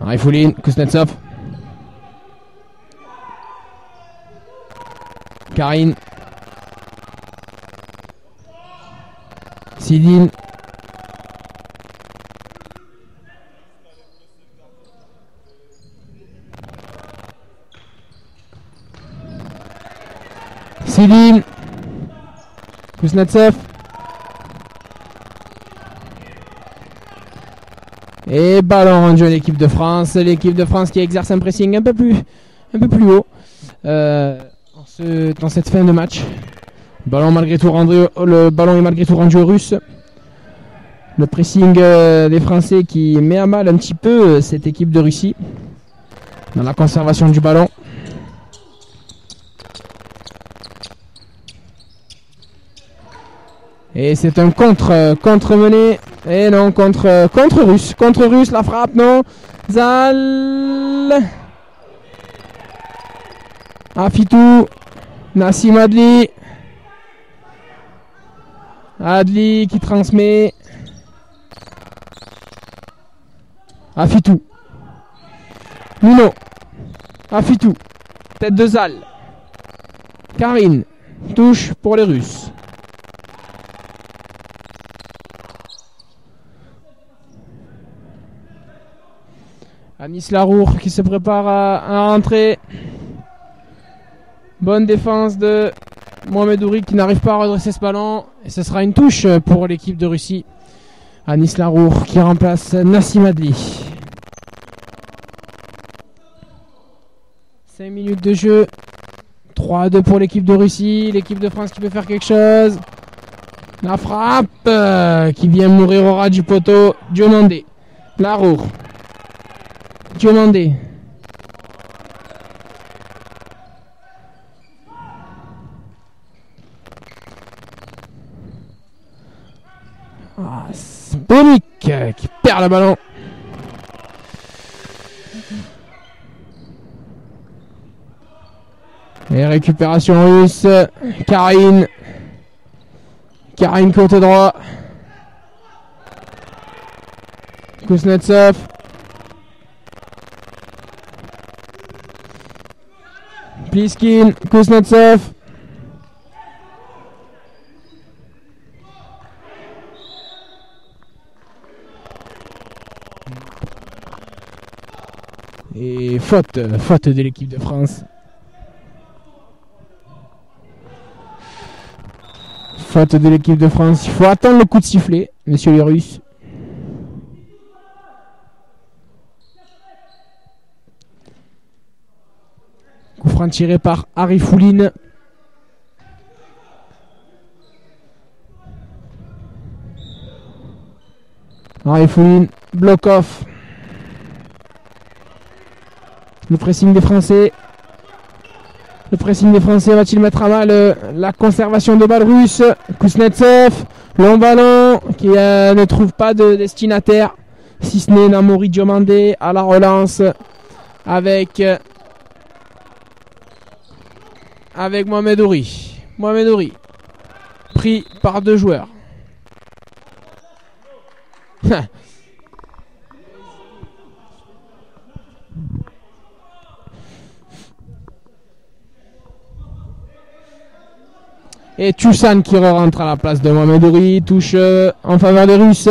Arifouline, Kuznetsov. Karine. Sidine. Sidine. Kuznetsov. Et ballon rendu à l'équipe de France. L'équipe de France qui exerce un pressing un peu plus haut dans cette fin de match. Le ballon est malgré tout rendu aux Russes. Le pressing des Français qui met à mal un petit peu cette équipe de Russie dans la conservation du ballon. Et c'est un contre-mené. Et non, contre-russe. Contre-russe, la frappe, non. Zal. Afitou. Nassim Adli. Adli qui transmet. Afitou. Nino. Afitou. Tête de Zal. Karine. Touche pour les Russes. Anis Larour qui se prépare à rentrer. Bonne défense de Mohamed Ouri qui n'arrive pas à redresser ce ballon. Et ce sera une touche pour l'équipe de Russie. Anis Larour qui remplace Nassim Adli. 5 minutes de jeu. 3-2 pour l'équipe de Russie. L'équipe de France qui peut faire quelque chose. La frappe qui vient mourir au ras du poteau. Diomandé. Larour. Diomandé. Bounik qui perd le ballon. Et récupération russe. Karine. Karine côté droit. Kuznetsov. Pliskin. Kuznetsov. Et faute de l'équipe de France. Faute de l'équipe de France. Il faut attendre le coup de sifflet, messieurs les Russes. Coup franc tiré par Arifouline. Arifouline, block off. Le pressing des Français. Le pressing des Français va-t-il mettre à mal la conservation de balles russes? Kuznetsov, long ballon qui ne trouve pas de destinataire, si ce n'est Namori Diomandé à la relance avec Mohamed Ouri. Mohamed Ouri pris par deux joueurs. Et Tusan qui rentre à la place de Mohamed Ouri, touche en faveur des Russes.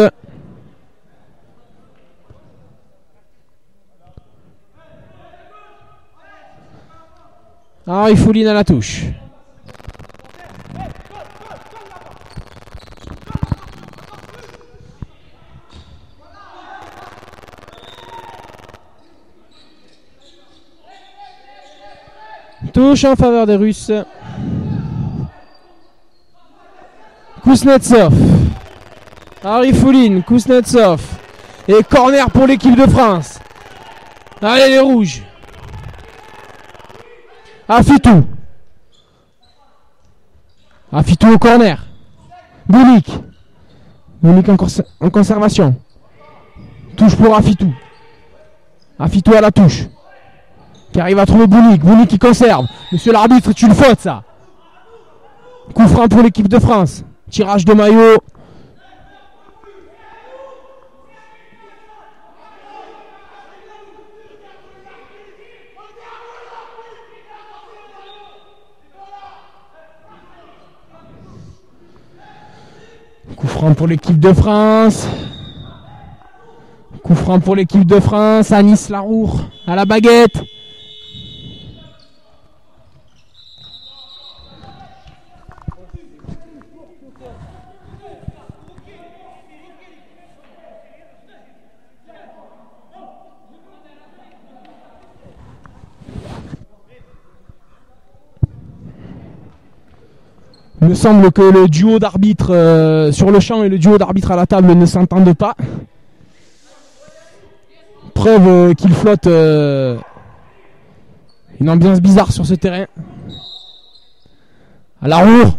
Arifouline à la touche. Touche en faveur des Russes. Kuznetsov. Arifulin, Kuznetsov. Et corner pour l'équipe de France. Allez les rouges. Afitou. Afitou au corner. Boulik. Boulik en conservation. Touche pour Afitou. Afitou à la touche. Qui arrive à trouver Boulik. Boulik qui conserve. Monsieur l'arbitre, c'est une faute ça. Coup franc pour l'équipe de France. Tirage de maillot. Coup franc pour l'équipe de France. Coup franc pour l'équipe de France. Anis Larour à la baguette. Il me semble que le duo d'arbitres sur le champ et le duo d'arbitres à la table ne s'entendent pas. Preuve qu'il flotte une ambiance bizarre sur ce terrain. À la roue,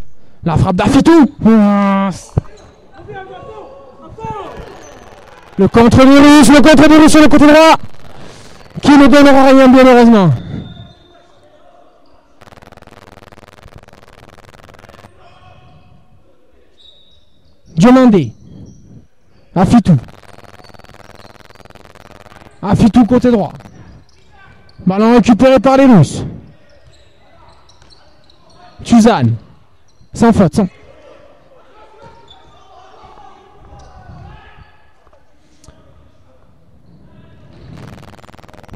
la frappe d'Afitou. Le contre des Russes sur le côté droit. Qui ne donnera rien bien heureusement. Diomandé. Afitou. Afitou côté droit. Ballon récupéré par les Russes. Tuzan. Sans faute.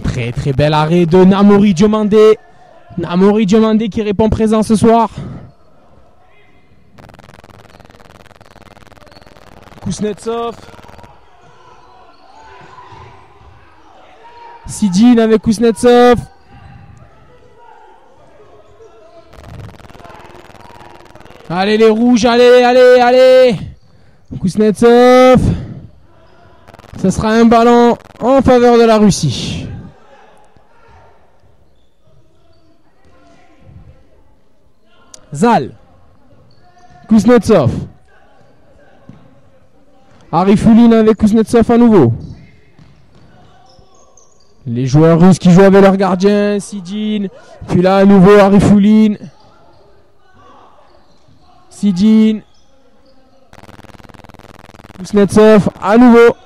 Très très bel arrêt de Namori Diomandé. Namori Diomandé qui répond présent ce soir. Kuznetsov. Sidine avec Kuznetsov. Allez les rouges, allez. Kuznetsov. Ce sera un ballon en faveur de la Russie. Zal. Kuznetsov. Arifulin avec Kuznetsov à nouveau. Les joueurs russes qui jouent avec leur gardien, Sidine. Puis là à nouveau Arifulin. Sidine. Kuznetsov à nouveau.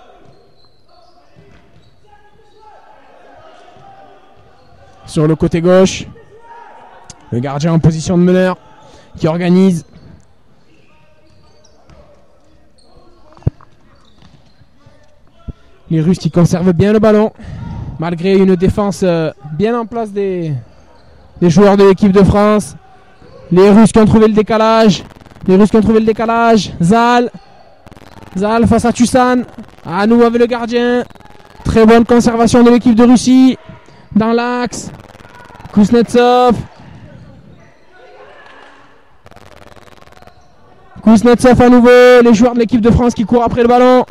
Sur le côté gauche. Le gardien en position de meneur qui organise. Les Russes qui conservent bien le ballon. Malgré une défense bien en place des joueurs de l'équipe de France. Les Russes qui ont trouvé le décalage. Zal. Zal face à Tusan. À nous avec le gardien. Très bonne conservation de l'équipe de Russie. Dans l'axe. Kuznetsov. Kuznetsov à nouveau. Les joueurs de l'équipe de France qui courent après le ballon.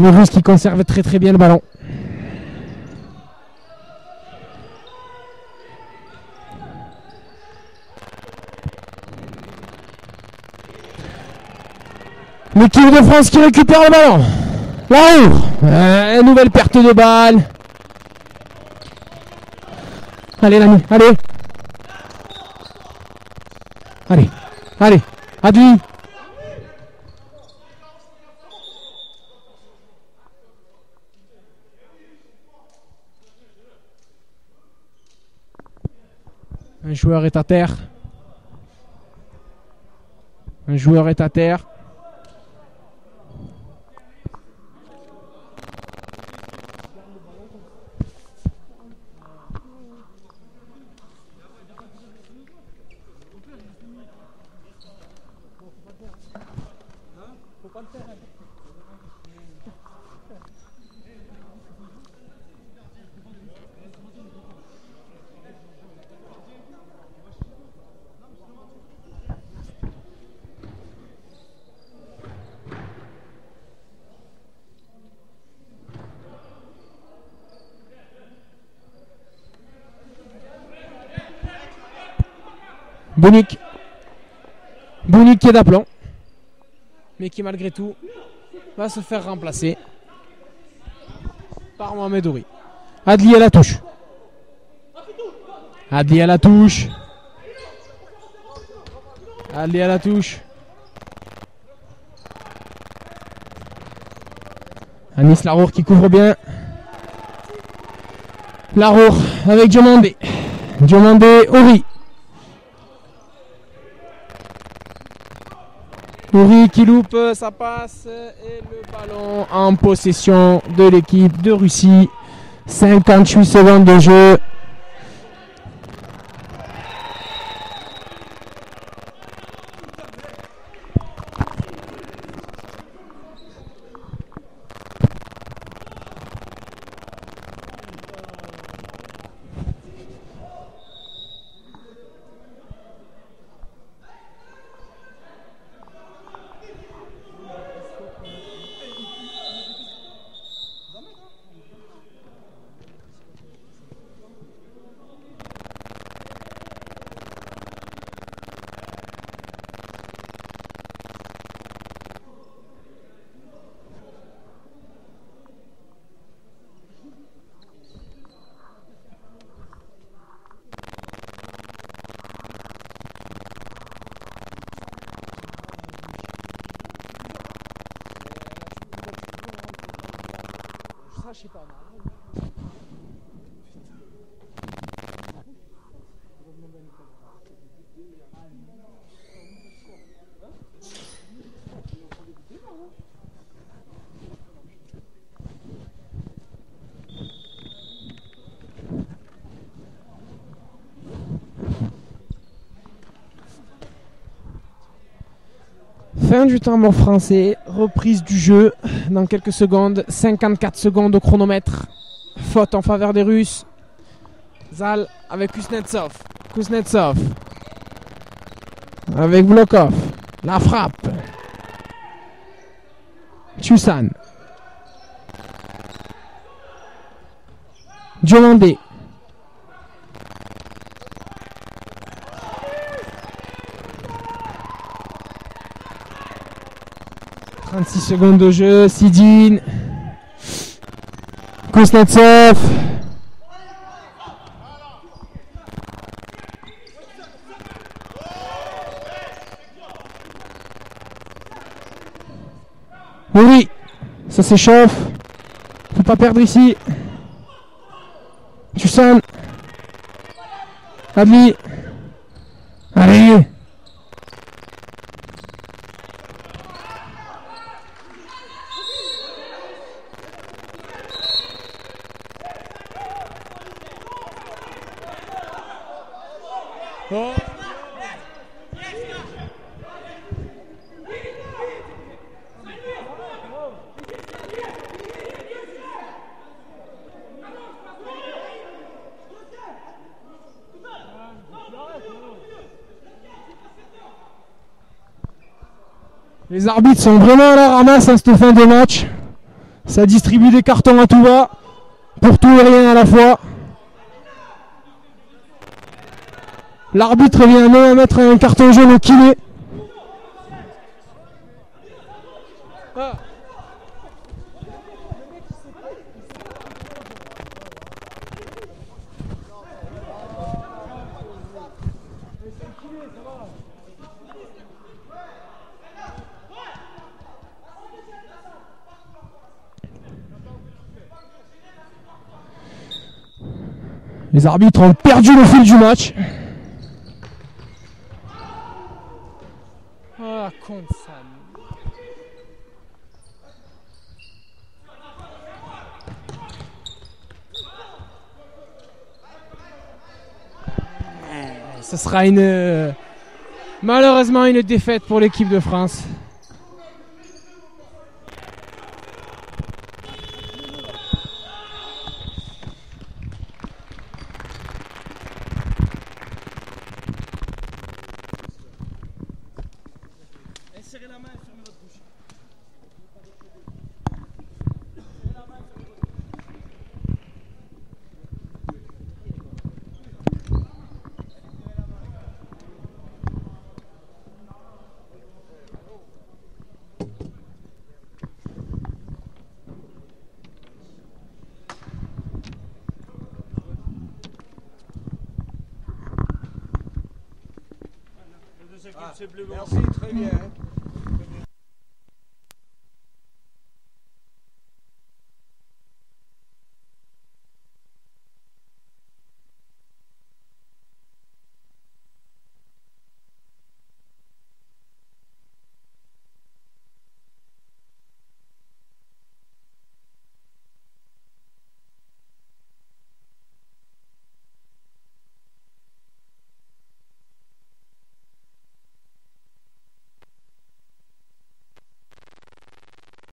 Les Russes qui conservent très très bien le ballon. L'équipe de France qui récupère le ballon. Là-haut. Nouvelle perte de balle. Allez l'ami, allez. Allez. Adli. Un joueur est à terre. Bounik. Bounik qui est d'aplomb. Mais qui malgré tout va se faire remplacer par Mohamed Ouri. Adli à la touche. Adli à la touche. Adli à la touche. Anis Larour qui couvre bien. Larour avec Diomandé. Diomandé, Ouri. Ouri qui loupe, ça passe. Et le ballon en possession de l'équipe de Russie. 58 secondes de jeu. Je sais pas. Fin du temps mort français, reprise du jeu dans quelques secondes, 54 secondes au chronomètre. Faute en faveur des Russes. Zal avec Kuznetsov. Kuznetsov. Avec Vlokov. La frappe. Tchussan. Diomandé. « 36 secondes de jeu, Sidine, Kuznetsov, oui, ça s'échauffe, faut pas perdre ici, Tchussan, Adli, allez. Oh. Les arbitres sont vraiment à la ramasse à cette fin de match. Ça distribue des cartons à tout va, pour tout et rien à la fois. L'arbitre vient même à mettre un carton jaune au kiné. Ah. Les arbitres ont perdu le fil du match. Ah, con ça. Ce sera malheureusement une défaite pour l'équipe de France. Serrez la main et fermez votre bouche. Merci, très bien.